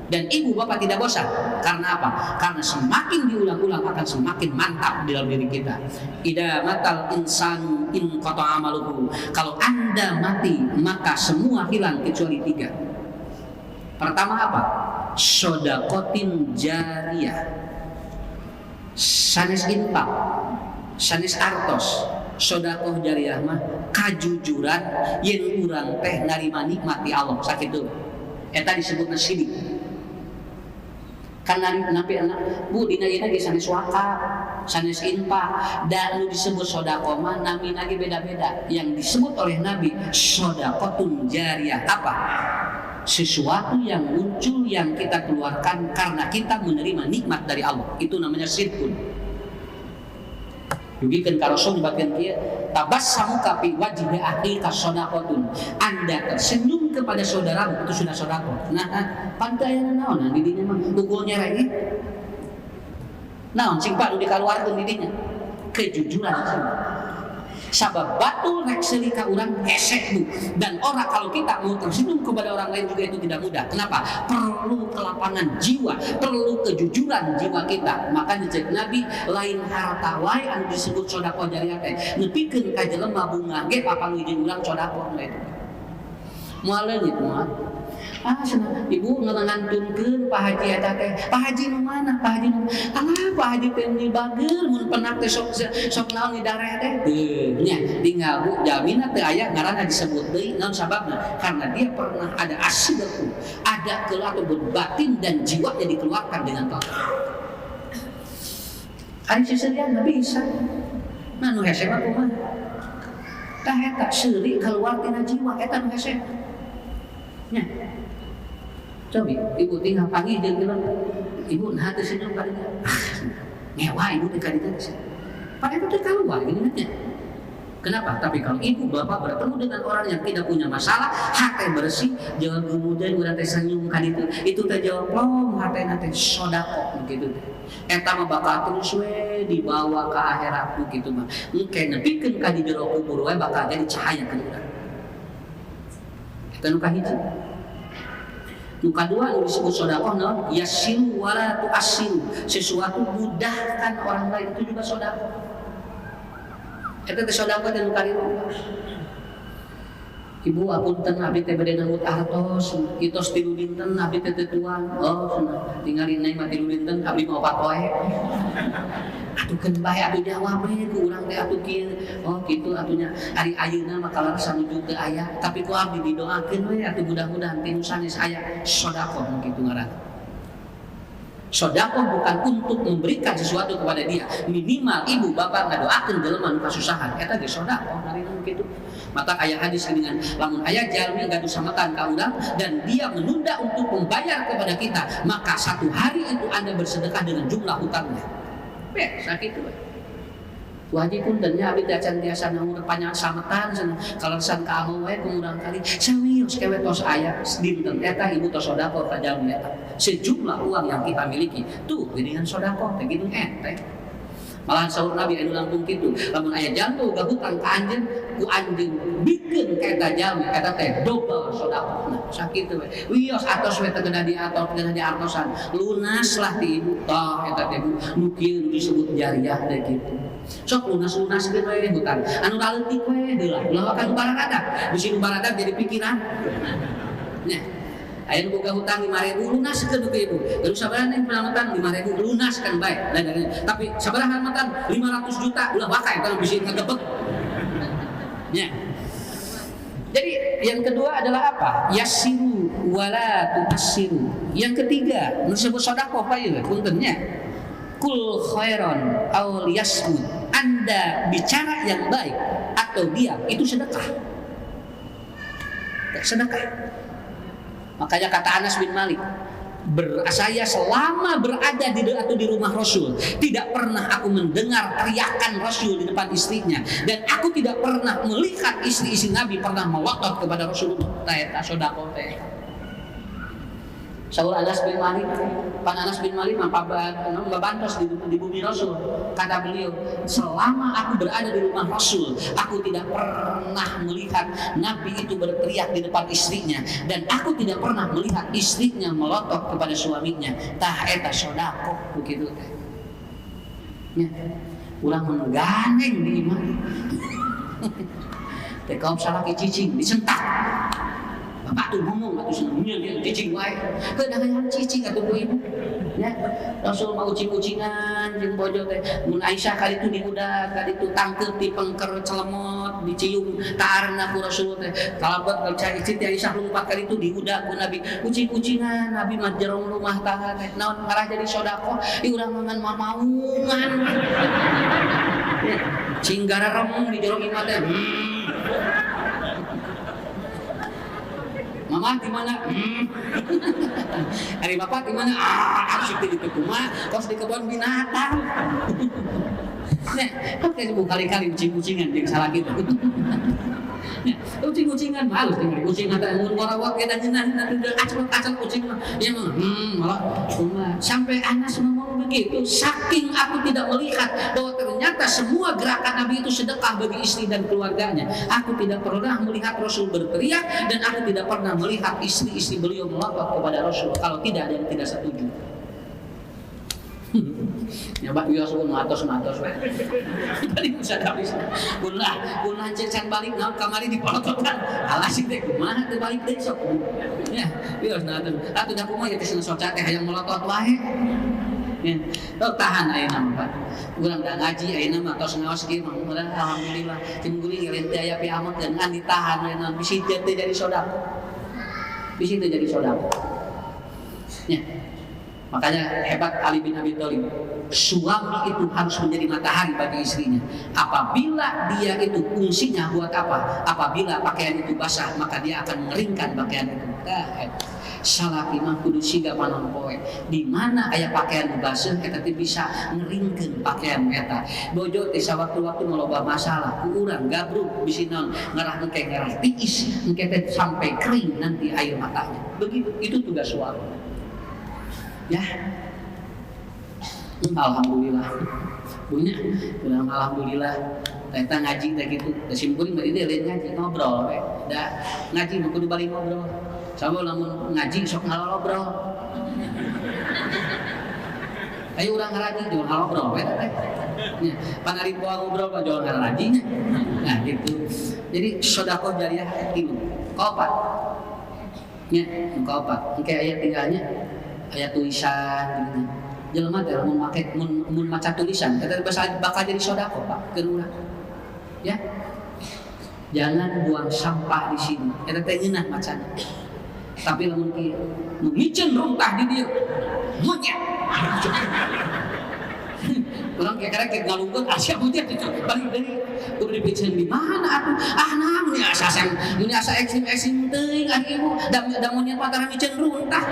Dan ibu bapak tidak bosan. Karena apa? Karena semakin diulang-ulang akan semakin mantap di dalam diri kita. Idza matal insanu in qata amaluhu. Kalau Anda mati, maka semua hilang kecuali 3. Pertama apa? Sodakotin jariyah. Sanes infak, sanes artos, sodakoh jariyah mah kajujuran yen urang teh narima nikmati Allah sakitu. Eta disebutna sidik. Karena nabi anak bu dina ieu ge sanes wakaf, sanes infak, dan nu disebut sodakoh mah nami lagi beda-beda. Yang disebut oleh Nabi sodakotun jariyah apa? Sesuatu yang muncul yang kita keluarkan karena kita menerima nikmat dari Allah. Itu namanya sidqun. Dugikeun ka Rasul bagian kieu, tabassamuka fi wajhi akhika shadaqatun. Anda tersenyum kepada saudaramu itu sudah sedekah. Nah, pantaian naon di dinya mah ukul nyereh. Naon sing Pak nu dikaluarkeun di dinya? Kejujuran. Sabab batul rek seuli ka urang hese bu. Dan orang kalau kita mau tersenyum kepada orang lain juga itu tidak mudah. Kenapa? Perlu kelapangan jiwa, perlu kejujuran jiwa kita. Maka dicek Nabi lain harta wae anu disebut sedekah jariyah teh nepikeun ka jelema bunga ge papanggih jeung urang sedekah teh. Moal leungit moal. Cenah ibu ngantunkeun Pak Haji eta teh. Pak Haji nu mana? Pak Haji nu. Alah Pak Haji teh nu bageul mun penak teh sok naon di dareh teh. Teu nya tinggal bu jaminan teu aya ngaranna disebut deui naon sababna? Karena dia pernah ada asyidatu, ada kelatu batin dan jiwanya dikeluarkan dengan total. Ari seserian nggak bisa. Nah nu hese mah kumaha? Tah eta seuri keluar tina jiwa eta nu hese. Nya. Cobi, ibu tinggal panggil jeung bilang, ibu nah teu senyum ka dieu. Ngewa ibu teh ka dieu. Padahal itu keluar gini nya. Kenapa? Tapi kalau ibu bapak bertemu dengan orang yang tidak punya masalah, hati bersih, jangan kemudian urang teh senyum ka dieu. Itu teh jawab lom hatena teh sodaqah begitu teh. Eta mah bakal terus we dibawa ke akhirat begitu mah. Engke nepikeun ka di jero kubur we bakal jadi cahaya ka urang. Eta nu kahiji. Nu kadua nu disebut sedekah naon? Yasiru wala tu'assiru. Sesuatu mudahkan orang lain itu juga sedekah. Eta teh sedekah teh nu kaliru. Ibu apunten abdi teh bade nanggut artos, kitos tilu dinten abdi teh tuan. Oh, cenah. Tingali naik mah tilu dinten abdi mah opat wae. Atukeun bae atuh jawab we ku urang teh atuh kieu. Oh kitu atunya ari ayeuna mah kalar sanuju teu aya, tapi ku abdi didoakeun we atuh mudah-mudahan tinu sanes aya sedekah kitu ngaranna. Sedekah bukan untuk memberikan sesuatu kepada dia, minimal ibu bapak ngadoakeun jelema nu kasusahan eta ge sedekah dari kitu. Maka aya hadis dengan lamun aya jalmi gaduh sametan ka urang dan dia menunda untuk membayar kepada kita, maka satu hari itu Anda bersedekah dengan jumlah hutangnya. Sakit tuh. Tu haji pun dan abdi teh acan tiasa naung panjang sametan cenah. Kalersan ka amau we kumurang kali sawios kewe tos aya dinten eta ibu tos sedekah ka jalmi eta. Sejumlah uang yang kita miliki tuh geuningan sedekah teh kitu ente. Malahan saur Nabi anu langkung kitu, lamun aya jantu ga hutang ka anjeun, ku anjeun bikeun ka eta jalmi eta teh double sedekah. Nah, sakitu we. Wios atos we teu di atos teu di artosan. Lunaslah ti ibu tah eta teh nu kieu disebut jariah teh kitu. Sok lunas-lunas we hutang. Anu leutik we heula, ulah kan barada. Bisi barada jadi pikiran. Nya aya nu boga hutang 5.000 lunaskeun ke ibu. Terus sabaraha nih pelamatan 5.000 lunaskan bae. Tapi sabaraha matan 500 juta ulah baka eta bisi ngagebek. Nya. Jadi yang kedua adalah apa? Yasiru wala tu'assiru. Yang ketiga, nu disebut sedekah apa ieu? Punten nya. Kul khairon aw liyasmut. Anda bicara yang baik atau diam itu sedekah. Sedekah. Makanya kata Anas bin Malik, saya selama berada di rumah Rasul tidak pernah aku mendengar teriakan Rasul di depan istrinya, dan aku tidak pernah melihat istri-istri Nabi pernah melotot kepada Rasulullah. Eta sedekah teh. Saur Anas bin Malik, pan Anas bin Malik membantos di bumi Rasul. Kata beliau, selama aku berada di rumah Rasul, aku tidak pernah melihat Nabi itu berteriak di depan istrinya, dan aku tidak pernah melihat istrinya melotot kepada suaminya. Tah eta sedekah begitu teh. Nya, ulah menggandeng di imah. Teh kaum salaki cicing disentak. Bapak tuh ngomong atuh senengnya dia cicing wae. Teu dahayan cicing atuh ku ibu. Ya, Rasul mau ucing-ucingan jeung bojo teh. Mun Aisyah kali itu diudag, kali itu tangkeup di pengker celemot, dicium taarna ku Rasul teh. Kalabet cai istri Aisyah lumpat kali itu diudag ku Nabi. Ucing-ucingan Nabi mah jerong rumah tangga teh. Naon ngarah jadi sedekah, ieu urang mangan mamaungan. Cing gararem di jerong imah teh. Mama di mana? Hari bapak di mana? Asik di rumah, kos di kebun binatang. Nah, kok kayak kali-kali kucing-kucingan yang salah gitu. Nah, kucing-kucingan halus tinggal kucing ada mun ngorawak ke danjeunna acak-acak kucing mah. Ya mah malah sampai Anas ngomong begitu, saking aku tidak melihat bahwa ternyata semua gerakan Nabi itu sedekah bagi istri dan keluarganya. Aku tidak pernah melihat Rasul berteriak, dan aku tidak pernah melihat istri-istri beliau melotot kepada Rasul kalau tidak ada yang tidak setuju. Nyoba bios ngatos we. Tadi bisa habis. Ulah cecan balik naon kamari dipolotokan. Alah sih teh kumaha teu balik deui sok. Ya, bios na atuh da kumaha teh soca teh hayang melotot wae. Ya, tahan ayeuna mah Pak. Urang da ngaji ayeuna mah tos ngaos kieu mah alhamdulillah. Tim guling ngeureun teh aya piamot dengan ditahan ayeuna bisi teh jadi sedekah. Bisi teh jadi sedekah. Ya. Makanya hebat Ali bin Abi Thalib. Suami itu harus menjadi matahari bagi istrinya. Apabila dia itu fungsinya buat apa? Apabila pakaian itu basah, maka dia akan mengeringkan pakaian itu. Salaki mah kudu siga panon poe. Di mana aya pakaian baseuh eta teh bisa ngeringkeun pakaian eta. Bojo teh sawaktu-waktu ngaloba masalah, ku urang gabruk bisi naon ngarah engke ngarah tiis, engke teh sampai kering nanti air matanya. Begitu itu tugas suami. Ya, alhamdulillah, punya, alhamdulillah. Kita ngaji dah gitu, dah simpulin berarti dia lain ngaji ngobrol, dah ngaji mau kudu balik ngobrol. Sama lamun ngaji sok ngalobrol. Ayo orang ngaji jual ngalobrol, teh. Ya, panari poa ngobrol pak jual ngaji. Nah gitu. Jadi sedekah jariah itu, kopat. Ya, kopat. Kayak ayat tinggalnya. Aya tulisan gitu. Jelema teh mun make mun maca tulisan eta bakal jadi sedekah Pak keur urang. Ya. Jangan buang sampah di sini. Eta teh ngeunah macana. Tapi lamun kieu nu micen runtah di dieu. Monyet. Urang kira-kira ke galungkeun asa monyet itu balik deui. Kudu dipicen di mana atuh? Namun ya asa eksim teuing ari ibu da monyet patara micen runtah.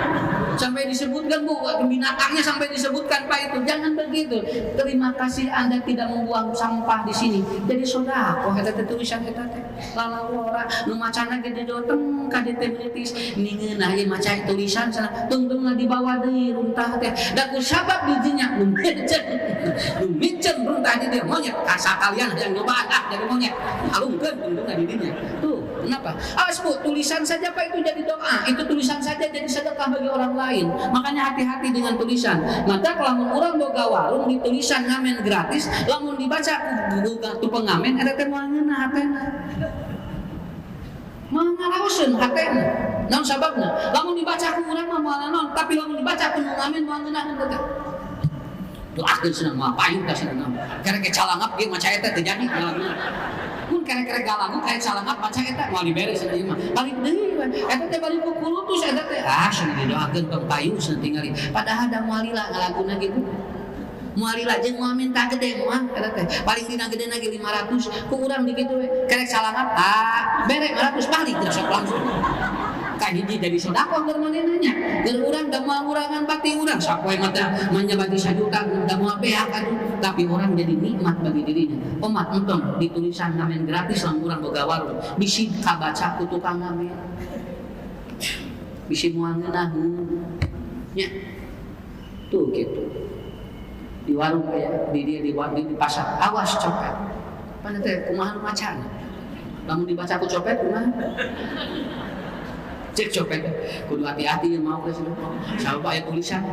Sampai disebutkan Bu, binatangnya sampai disebutkan Pak itu. Jangan begitu. Terima kasih Anda tidak membuang sampah di sini. Jadi sedekah eta teh tulisan eta teh. Lalawora nu macana gede doteng ka dieu teh meutis ningeunah ieu maca tulisan sana tungtungna di bawah deui runtah teh. Da ku sabab didinya nu micen runtah di dieu monyet kasakalian yang nyoba jadi monyet. Alungkeun tungtungna di dinya. Tuh, kenapa? Bu, tulisan saja Pak itu jadi doa. Itu tulisan saja jadi sedekah bagi orang lain. Makanya hati-hati dengan tulisan. Maka kalau orang boga warung di tulisan ngamen gratis, lamun dibaca ku pengamen ada teh moal ngeunah hatena. Moal ngaraoseun hatena. Naon sababna? Lamun dibaca ku urang mah moal naon, tapi lamun dibaca ku ngamen moal ngeunaheun teh. Doakeun cenah moal payung ka cenah. Karek calangap ge maca eta teh jadi pun kira-kira galangu kayak salangap baca eta moal dibere cenah ieu mah. Balik deui eta teh balik ku kulutus eta teh cenah didoakeun tong payung cenah tingali. Padahal da moal lila ngalaguna gitu. Moal lila jeung moal minta gede moal eta teh. Paling dina gedena ge 500 ku urang di kitu we. Kerek salangap bere 500 balik teh sok langsung. Ka hiji jadi sedekah keur manehna. Keur urang da moal urangan bati urang sapoe mah teh menyabati 1 juta da moal beak atuh. Tapi orang jadi nikmat bagi dirinya. Omat entong ditulisan ngamen gratis lamun urang boga warung. Bisi kabaca ku tukang ngamen. Bisi moal ngeunaheun. Nya. Tuh gitu. Di warung aya di pasar awas copet. Pan teh kumaha macana? Lamun dibaca ku copet kumaha? Cek copet kudu hati-hati mau ke sini. Sabab aya tulisan.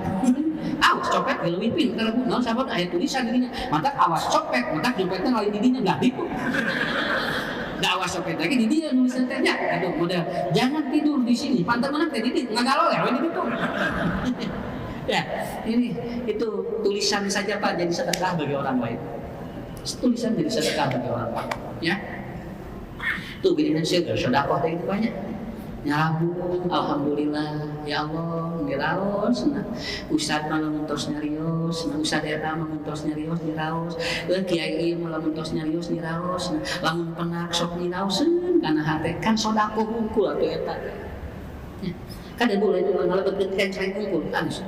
Awas copet leuwih pinter Bu. Naon sabab aya tulisan di dinya. Mata awas copet, mata copetna lain di dinya enggak ditu. Da awas copet lagi di dinya nulisan teh nya. Aduh model jangan tidur di sini. Pantar mana teh di ditu ngagalo ya di ditu. Ya, ini itu tulisan saja Pak jadi sedekah bagi orang lain. Tulisan jadi sedekah bagi orang lain, ya. Tuh gini sedekah teh itu banyak. Nyabung, alhamdulillah, ya Allah, ngiraos, nah, Ustad malah mentos nyarios, nah, Ustad eta mentos nyarios, nyiraos, Kiai malah mentos nyarios, nyiraos, nah, lamun penak sok nyiraoseun, karena hati kan sodako hungkul atau eta, kan boleh juga ngalebet kan cari hungkul, anus,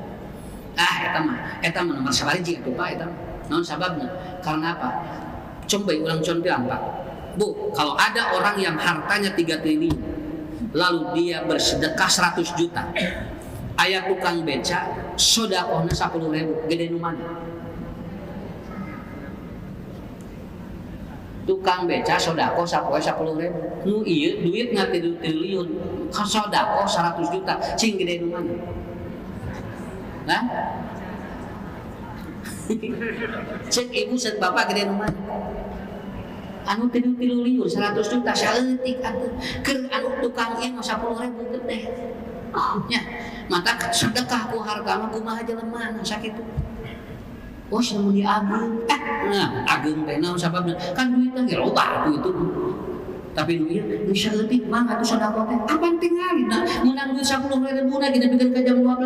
eta mah nomor sabariji atuh Pak, eta, non sababnya, karena apa? Coba ulang contohan Pak, Bu, kalau ada orang yang hartanya 3 triliun, lalu dia bersedekah 100 juta. Aya tukang beca, sedekahna 10.000, gede nu mana? Tukang beca sedekah sapoe 10.000. Nu ieu duit ngati triliun, ka sedekah 100 juta, cing gede nu mana? Nah? Cek ibu cek bapak gede nu mana? Anu tilu liur 100 juta saleutik atuh. Keur anu tukang ieu 10.000 gede. Nya, mata sedekah ku harga mah kumaha jelema nu sakitu. Oh, mun diageung. Nah, ageung teh naon sababna? Kan duitna ge loba atuh itu. Tapi nu ieu nu saleutik mah atuh sedekah teh apan tingalina menang duit 10.000 na gede bikin ke jam 12.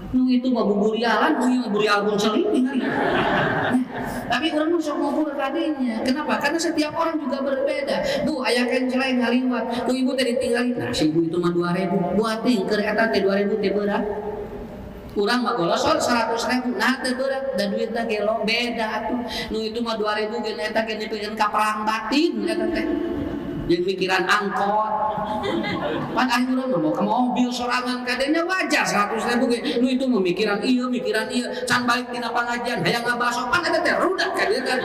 Nu itu mah buburialan, nu ieu burial pun seling tingali. Tapi orang masuk ngumpul kadinya. Kenapa? Karena setiap orang juga berbeda. Bu, aya kenceleng ngaliwat. Ku ibu tadi tinggalin. Nah, si ibu itu mah 2.000. Buating keur eta teh 2.000 teh berat. Urang mah golosor 100.000. Nah, teh berat da duitna ge lo beda atuh. Nu itu mah 2.000 geus eta ge dipikeun ka perang batin eta teh. Yang mikiran angkot. Pan akhirnya mau ke mobil sorangan kadenya wajar 100.000 ge. Nu itu memikiran ieu can balik tina pangajian hayang ngabaso pan eta teh rudak kadenya kan.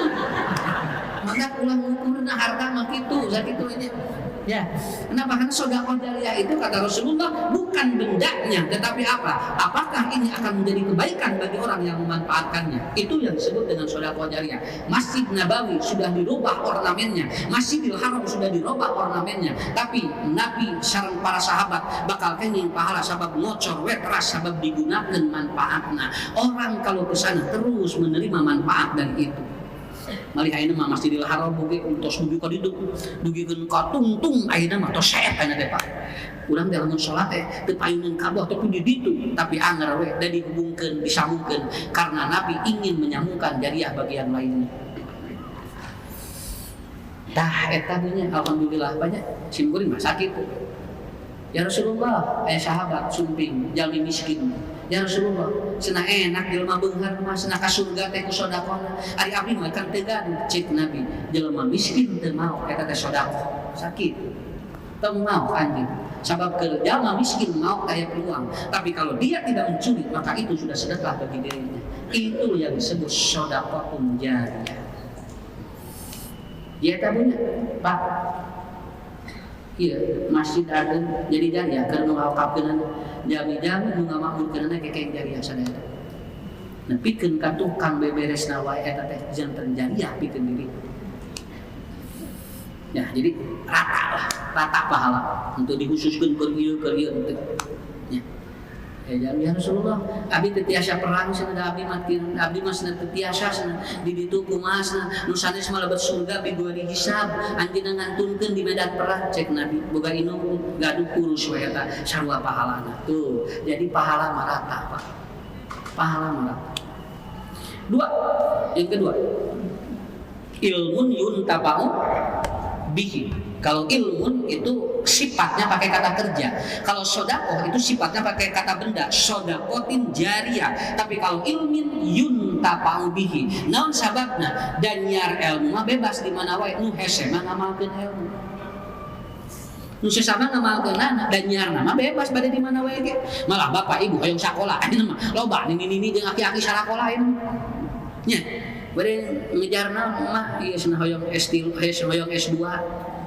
Maka ulah ngukurna harta mah kitu sakitu aja. Ya, kenapa? Karena sedekah jariyah itu kata Rasulullah bukan bendanya, tetapi apa? Apakah ini akan menjadi kebaikan bagi orang yang memanfaatkannya? Itu yang disebut dengan sedekah jariyah. Masjid Nabawi sudah dirubah ornamennya, Masjidil Haram sudah dirubah ornamennya, tapi Nabi sareng para sahabat bakal kenging pahala sabab ngocor wetras sabab digunakan manfaatna. Orang kalau ke sana terus menerima manfaat dari itu. Malih ayeuna mah Masjidil Haram boge tos dugi ka ditu dugikeun ka tungtung ayeuna mah tos saet ayeuna teh Pak. Urang teh lamun salat teh teu payungan Ka'bah tapi di ditu tapi anger we da dihubungkeun disambungkeun karena Nabi ingin menyambungkan jariyah bagian lainnya. Tah eta nya alhamdulillah banyak simkuring mah sakit. Ya Rasulullah, sahabat sumping jalmi miskin. Ya Rasulullah, cenah enak jelema beunghar mah cenah ka surga teh ku sedekahna. Ari abdi mah kan teu gaduh cek Nabi. Jelema miskin teu mau eta teh sedekah. Sakit. Teu mau anjeun. Sabab keur jalma miskin mau aya peluang. Tapi kalau dia tidak mencuri, maka itu sudah sedekah bagi dirinya. Itu yang disebut sedekah jariyah. Dia tabunya, Pak. Iya, masjid ada jadi jariyah keur ngawakafkeun jami-jami nu ngamakmurkeunna kekeng jariyah sadaya. Nepikeun ka tukang beberesna wae eta teh janten jariyah pikeun diri. Ya, jadi rata pahala untuk dikhususkeun keur ieu teh. Ya. Ya Rasulullah, abdi teu tiasa perang cenah abdi mah cenah teu tiasa cenah di ditu kumaha cenah nu sanes mah lebet surga bi dua dihisab anjeunna ngantunkeun di medan perang cek Nabi boga inu gaduh kurus we eta sarua pahalana. Tuh, jadi pahala marata, Pak. Pahala marata. Yang kedua, ilmun yuntafa'u bihi. Kalau ilmun itu sifatnya pakai kata kerja. Kalau sedekah itu sifatnya pakai kata benda. Sedekatin jariyah. Tapi kalau ilmin yuntafa'u bihi. Naon sababna? Dan nyar ilmu mah bebas di mana wae. Nu hese mah ngamalkeun ilmu. Nu sesama ngamalkeun dan nyar mah bebas bade di mana wae ge. Malah bapak ibu hoyong sakola ayeuna mah loba nini jeung aki-aki sakola ayeuna. Nya, bade ngejarna mah ieu cenah hoyong S3, hoyong S2.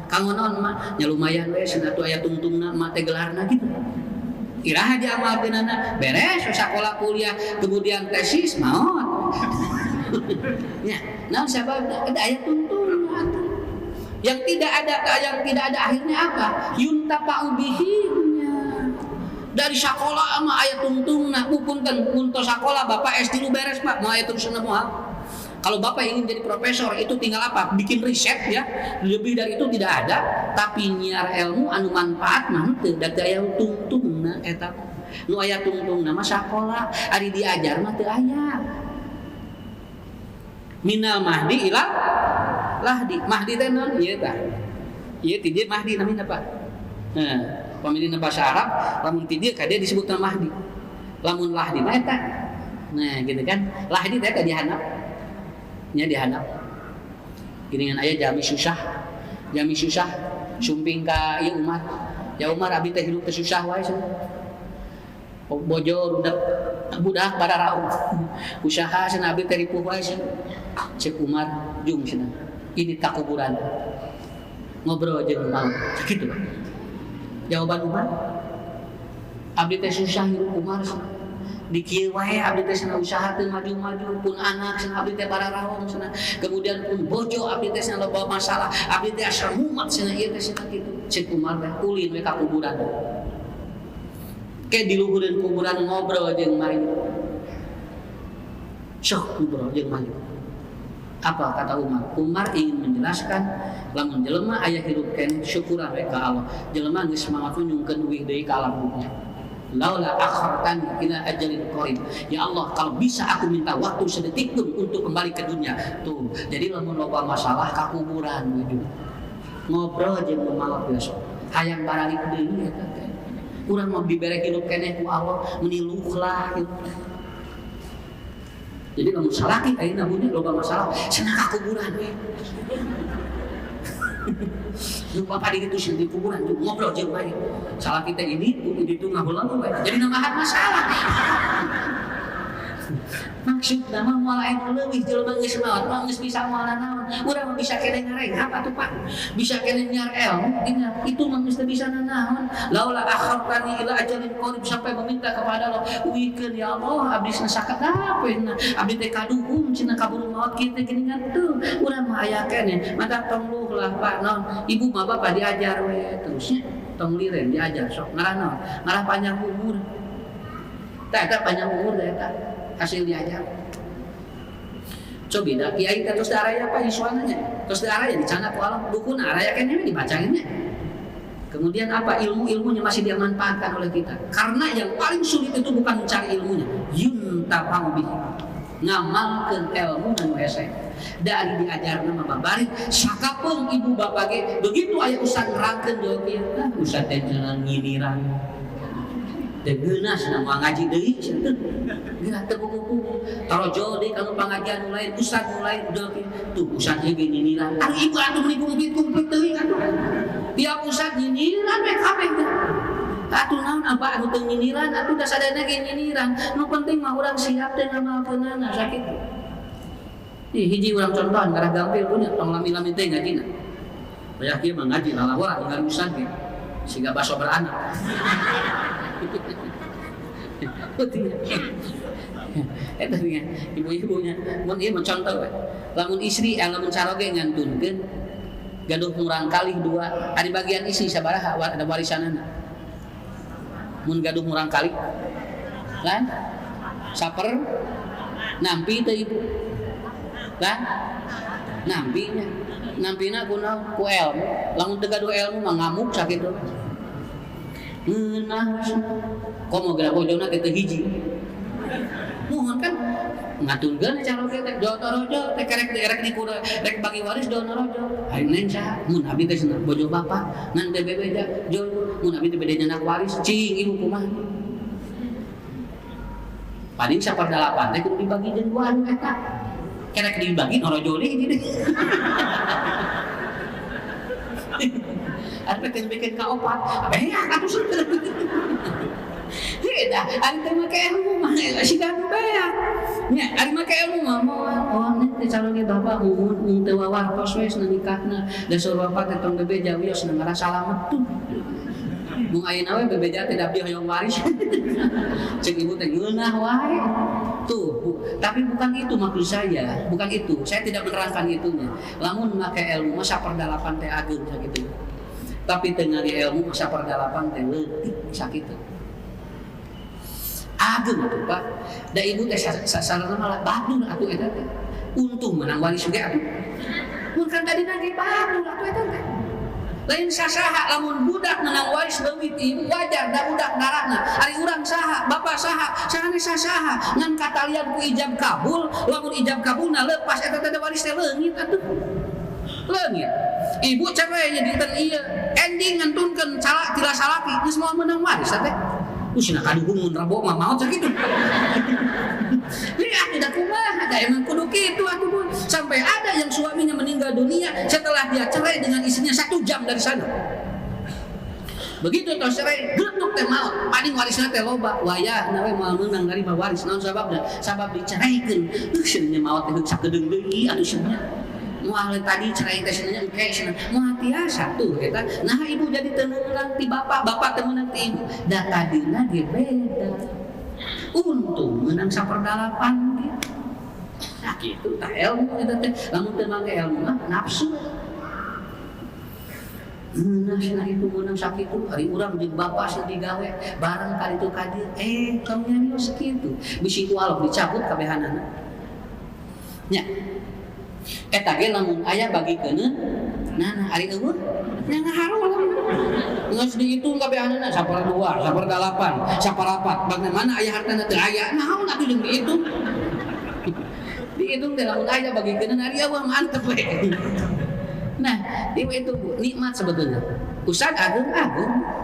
Kamu naon mah nya lumayan we cenah atuh aya tungtungna mah teh gelarna gitu. Iraha diamalkeunana beres sakola kuliah kemudian tesis maot. Nya, naon sabab ada aya tungtungna atuh. Yang tidak ada akhirnya apa? Yuntafa'u bihi. Dari sakola mah aya tungtungna punten puntos sakola bapak S3 beres Pak mau aya terusna moal. Kalau Bapak ingin jadi profesor itu tinggal apa? Bikin riset ya. Lebih dari itu tidak ada. Tapi nyiar ilmu anu manfaat mah teu da aya tungtungna eta. Nu aya tungtungna mah sakola, ari diajar mah teu aya. Minal mahdi ila lahdi. Mahdi teh naon? Ieu tah. Ieu ti dieu mahdi namina Pak. Nah, pamilihna bahasa Arab lamun ti dieu ka dia disebutna mahdi. Lamun lahdi mah eta. Nah, gitu kan. Lahdi teh ka dihanap. Nya dihandap geuningan aya jami susah sumping ka ieu Umar ya Umar abdi teh hidup teh susah wae cenah bojo budak bararau usaha cenah abdi teh ripuh wae cenah cek Umar jung cenah ini tak kuburan ngobrol jeung mau kitu jawaban Umar abdi teh susah hirup Umar cenah di kieu wae abdi teh cenah usahakeun maju-maju pun anak cenah abdi teh bararaong cenah kemudian pun bojo abdi teh cenah loba masalah abdi teh asa mumet cenah ieu teh cenah kitu cek kumaha teh ulin we ka kuburan ke di luhureun kuburan ngobrol jeung mayit sok ngobrol jeung mayit apa kata Umar? Umar ingin menjelaskan lamun jelema aya hirup keneh syukuran we ka Allah jelema geus mamatu nyungkeun duit deui ka alam dunya laula akhartani ila ajalin qarib ya Allah kalau bisa aku minta waktu sedetik pun untuk kembali ke dunia tuh jadi lamun loba masalah ka kuburan we ngobrol jeung maot besok hayang baralik deui eta teh urang mau dibere hidup keneh ku Allah meniluhlah gitu. Jadi lamun salaki ayeuna bunyi loba masalah cenah ka kuburan we nu bapak di kitu di kuburan ngobrol jeung bae salah kita ini itu ngahulang we jadi nambahan masalah maksud nama moal anu leuwih jelema geus maot mah geus bisa moal naon urang mah bisa keneh ngareng apa tuh Pak bisa keneh nyar ilmu itu mah geus bisa naon laula akhartani ila ajalin qarib sampai meminta kepada Allah wikeun ya Allah abdi sakadapeuna abdi teh kaduhung cenah kaburu maot kieu teh geuningan tuh urang mah aya keneh mata tong luhlah Pak naon ibu mah bapak diajar we terusnya tong liren diajar sok ngarah naon ngarah panjang umur tah eta panjang umur teh eta hasil diajar coba dah kiai terus daraya apa isuananya terus daraya dicana ku alam dukun araya keneh dibacainnya kemudian apa ilmunya masih dimanfaatkan oleh kita karena yang paling sulit itu bukan mencari ilmunya yuntafa'u bihi ngamalkeun ilmu nu hese dari diajarna mah babari sakapeung ibu bapak ge begitu aya ustaz nerangkeun jauh kieu ustaz teh jangan nyindiran teh geunas nama ngaji deui geura teu buku-buku tarojo deui kanu pangajian nu lain ustaz nu lain udah tuh ustaz ge nyindiran ari ibu atuh meuli kumplit deui atuh dia ustaz nyindiran we kabeh teh atuh naon apa anu teu nyindiran atuh da sadayana ge nyindiran nu penting mah urang siap teh ngamalkeunana sakitu hiji urang contohan ngarah gampil punya tong lami-lami teh ngajina banyak kieu mah ngaji lalawa tinggal ustaz ge siga baso beranak eta nya ibu-ibunya mun ieu mencontoh we lamun istri lamun saroge ngantunkeun gaduh murang kalih 2 ari bagian istri sabaraha ada warisanana mun gaduh murang kalih lan saper nampi teh ibu lan nampina kunaon ku ilmu lamun teu gaduh ilmu mah ngamuk sakitu ngeunah komo geura bojona teh hiji mohon kan ngaturkeun cara teh jotorojo teh kerek di kuda rek bagi waris donorojo hari lain saha mun abdi teh cenah bojo bapak ngan teh bebeja jol mun abdi teh beda anak waris cing ibu kumaha paling 1/8 teh kudu dibagi jeung 2 eta kerek dibagi norojo deui jadi apa kan bikin ka opat ya atuh sudah heda ari teh make ilmu mah siga beak nya ari make ilmu mah moal teh calon bapak mun teu wawartos we na nikahna da saur bapak teh tong bebeja wios na ngarah salamet tuh mun ayeuna we bebeja teh abdi hoyong waris cek ibu teh ngeunah wae tuh tapi bukan itu maksud saya bukan itu saya tidak menerangkan itunya lamun make ilmu mah 1/8 teh ageun sakitu tapi teu ngari ilmu 1/8 teh leutik sakitu ageun atuh Pak da ibu teh sasarana malah badur atuh eta teh untung menang waris ge atuh mun kan tadi nage badur atuh eta teh lain sasaha lamun budak menang waris leuwih ibu wajar da budak darahna ari urang saha bapak saha sahane sasaha ngan katalian ku ijab kabul lamun ijab kabulna leupas eta teh waris teh leungit atuh leungit ibu cerai jadi ieu ending ngantunkeun tila salaki geus moal menang waris teh cenah kaduhung mun rebo mah maot sakitu lihat tidak kumaha ada emang kudu kitu atuh pun sampai ada yang suaminya meninggal dunia setelah dia cerai dengan istrinya 1 jam dari sana begitu tos cerai gletuk teh maot paling warisna teh loba wayahna we moal meunang narima waris naon sababna sabab diceraikeun cenah maot teh sakedeung deui atuh cenah moal tadi cerai teh cenah engke cenah moal tiasa tuh eta nah ibu jadi teu meunang ti bapak teu meunang ti ibu da kadina ge beda untung menang saperdalapan gitu. Nah gitu tah ilmu eta teh lamun teu mangga ilmu mah nafsu. Nah itu menang sakitu hari urang jeung bapa sing digawe bareng kali itu kadir kamu nyarios kitu bisi ku Allah dicabut kabehanana nya eta ge lamun aya bagikeun nah ari eueuh nya ngaharuh geus dihitung kabehanana saperdua saperdalapan saparapat bagaimana aya hartana teu aya naon atuh jeung dihitung dihitung teh lamun aya bagikeun ari eueuh mantep we. Nah, itu Bu, nikmat sebetulnya. Ustad agung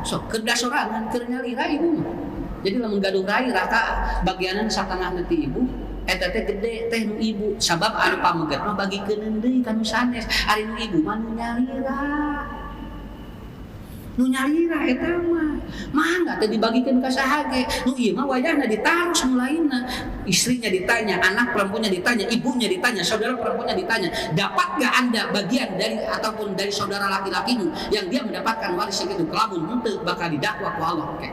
sok kerja sorangan keur nyalira ibu mah. Jadi lamun gaduh rai raka bagianan satengah nanti ibu eta teh gede teh nu ibu sabab anu pameget mah bagikeun deui ka nu sanes ari nu ibu mah nu nyalira eta mah mangga teh dibagikeun ka sahage nu ieu mah wayahna ditarus mulaina istrinya ditanya anak perempuannya ditanya ibunya ditanya saudara perempuannya ditanya dapat gak anda bagian dari ataupun dari saudara laki-lakimu yang dia mendapatkan waris segitu kelamun henteu bakal didakwa ku Allah oke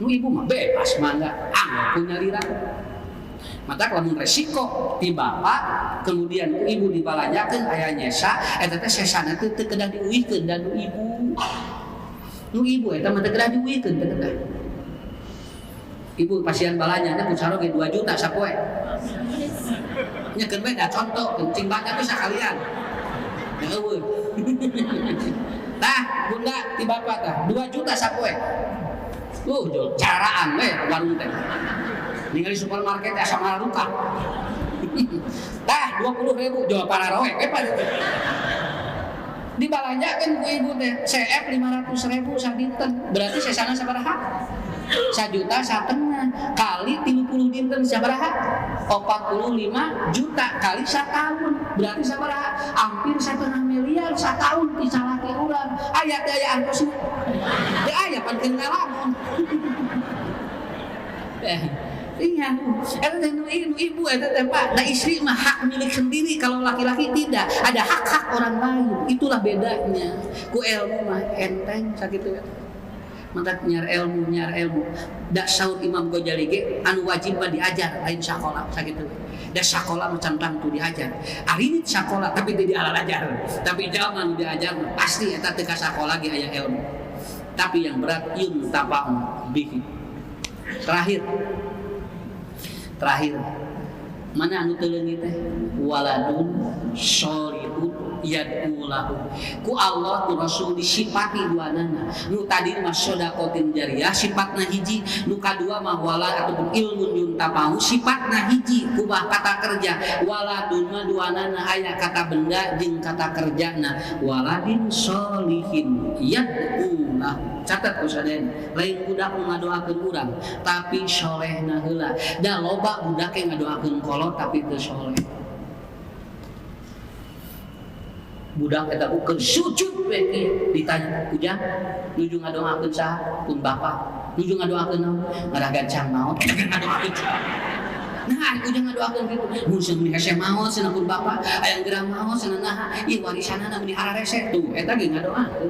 nu ibu mah bebas mangga anggar nyalira mata lamun resiko ti bapak kemudian ku ibu dibalanjakeun aya nyesa eta teh sesana teh teu kedah diuihkeun dan nu ibu eta mah teu kedah diuihkeun teh kedah ibu pasien balanya teh pucaro ge 2 juta sapoe nyekeun we da contoh kencing banyak teh sakalian eueuh tah bunda ti bapak tah 2 juta sapoe caraan we warung teh ningali supermarket asa maluka. Tah 20.000 jual pararoe dibalanjakeun ku ibu teh CF 500.000 sadinten berarti sesana sabaraha 1,5 juta kali 30 dinten sabaraha 45 juta kali satahun berarti sabaraha hampir 1,5 miliar satahun ti salaki urang aya teh aya angkosna teu aya pan keur ngalamun iya, eta ibu eta teh Pak, da istri mah hak milik sendiri kalau laki-laki tidak, ada hak-hak orang lain. Itulah bedanya. Ku ilmu mah enteng sakitu ya. Mantap nyar ilmu. Da saur Imam Ghazali ge anu wajib mah diajar lain sakola sakitu. Da sakola mah cantang tu diajar. Ari ini sakola tapi teu diajar. Tapi zaman diajar pasti eta teu ka sakola ge aya ilmu. Tapi yang berat yun tapa'u bihi. Terakhir mana anu teu leungit teh waladun sholihun yad'u lahu ku Allah ku Rasul disifati duanana nu tadi mah sedaqatin jariyah sifatna hiji nu kadua mah walad ataupun ilmun yuntafa'u sifatna hiji ku kata kerja waladun mah duanana aya kata benda jeung kata kerjana waladin sholihin yad'u lahu catat usaden lain budak ngadoakeun urang tapi solehna heula da loba budak yang ngadoakeun kolot tapi teu soleh budak eta ukeun sujud we ditanya ujang nuju ngadoakeun saha pun bapak nuju ngadoakeun naon ngaragan maot ngadoakeun nah ujang ngadoakeun kitu mun seueur hese maot cenah pun bapak aya gerah maot cenah naha ieu warisanana mun dihararese tuh eta ge ngadoakeun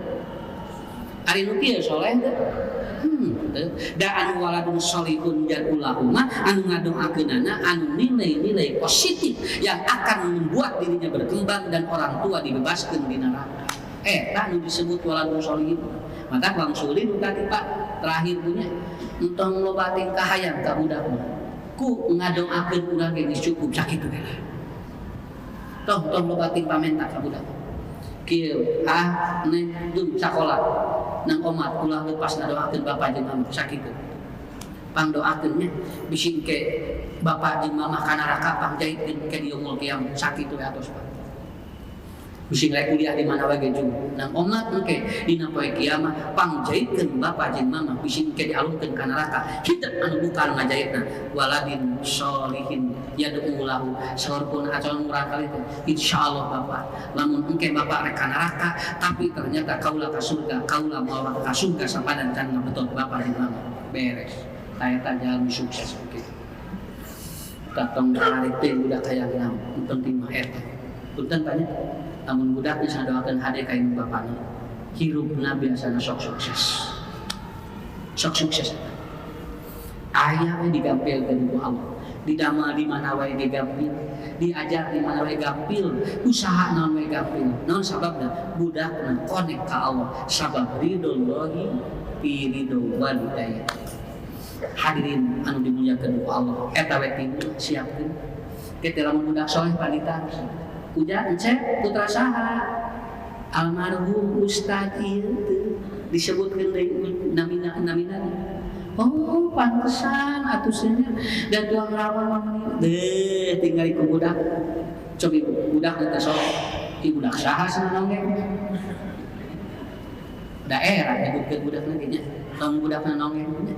ari nu kieu soleh teh da anu waladun sholihun jadullahu mah anu ngadoakeunana anu nilai-nilai positif yang akan membuat dirinya berkembang dan orang tua dibebaskeun di neraka eta anu disebut waladun sholihin mata Bang Suli nu tadi Pak terakhir punya entong loba tingkah hayang ka budak mah ku ngadoakeun urang ge geus cukup sakitu we tong loba ting pamenta ka budak kieu neng dum sakola nang omat ulah lepas ngadoakeun bapak jeung mama sakitu pangdoakeun nya bisi ke bapak jeung mama ka neraka pangjahitkeun ke di yaumul qiyamah sakitu we atos Pak bisi rek kuliah di mana wae jeung nang omat engke dina poe kiamat pangjahitkeun bapak jeung mama bisi engke dialungkeun ka neraka hidup anu bukan ngajahitna waladin sholihin yad'u lahu saurpun acan murah kali itu insyaallah bapak lamun engke bapak rek ka neraka tapi ternyata kaula ka surga kaula moal ka surga sapadan can ngabetot bapak jeung mama beres eta jalan sukses kitu tatong tarik teh budak hayang naon penting mah eta punten tanya namun budaknya sadoakeun hade ka indung bapana hirupna biasana sok sukses Aya we digampilkeun ku Allah. Didamel di mana wae digampil, diajar di mana wae gampil, usaha naon wae gampil. Naon sababna? Budakna konek ka Allah. Sabab ridhollahi fi ridho walidayya. Hadirin anu dimuliakeun ku Allah, eta we tilu siapkeun. Kita lamun budak soleh panita. Uja encep putra saha? Almarhum Ustaz ieu disebutkeun deui namina. Oh, pantesan atusannya dan tuang rawan mamani. Tinggal ku budak. Cobi budak teh sok. Budak saha senang ge? Daerah nyebutkeun budak lagi nya. Tong budak nong ge.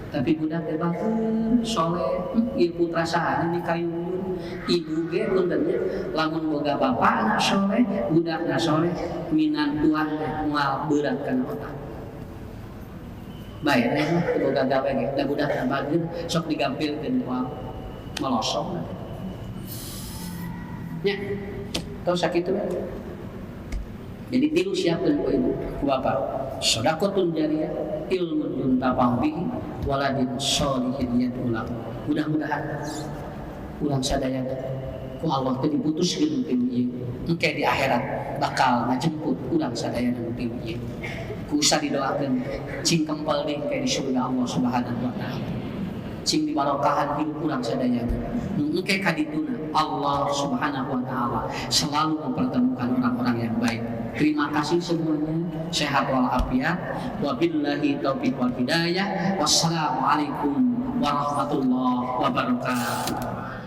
Tapi budak teh bagus, soleh, ieu putra saha nikayun. Ibu ge puntennya lamun boga bapakna soleh, budakna soleh, minan tuan moal berat kana otak. Baik, boga gawe ge, da budakna bagus, sok digampilkeun ku melosok. Nya, tau sakitu we. Jadi tilu siapkeun ku ibu, ku bapak. Shadaqatun jariyah, ilmun yuntafa'u bihi, waladin sholihin yad'u lahu. Mudah-mudahan ulang sadaya ku Allah teh diputuskeun ti ieu. Engke di akhirat bakal ngajemput ulang sadaya nu ti ieu. Ku usah didoakeun cing kempel deui ke di surga Allah Subhanahu wa taala. Cing dibarokahan hidup ulang sadaya. Engke ka dituna Allah Subhanahu wa taala selalu mempertemukan orang-orang yang baik. Terima kasih semuanya. Sehat walafiat. Wabillahi taufiq wal hidayah. Wassalamualaikum warahmatullahi wabarakatuh.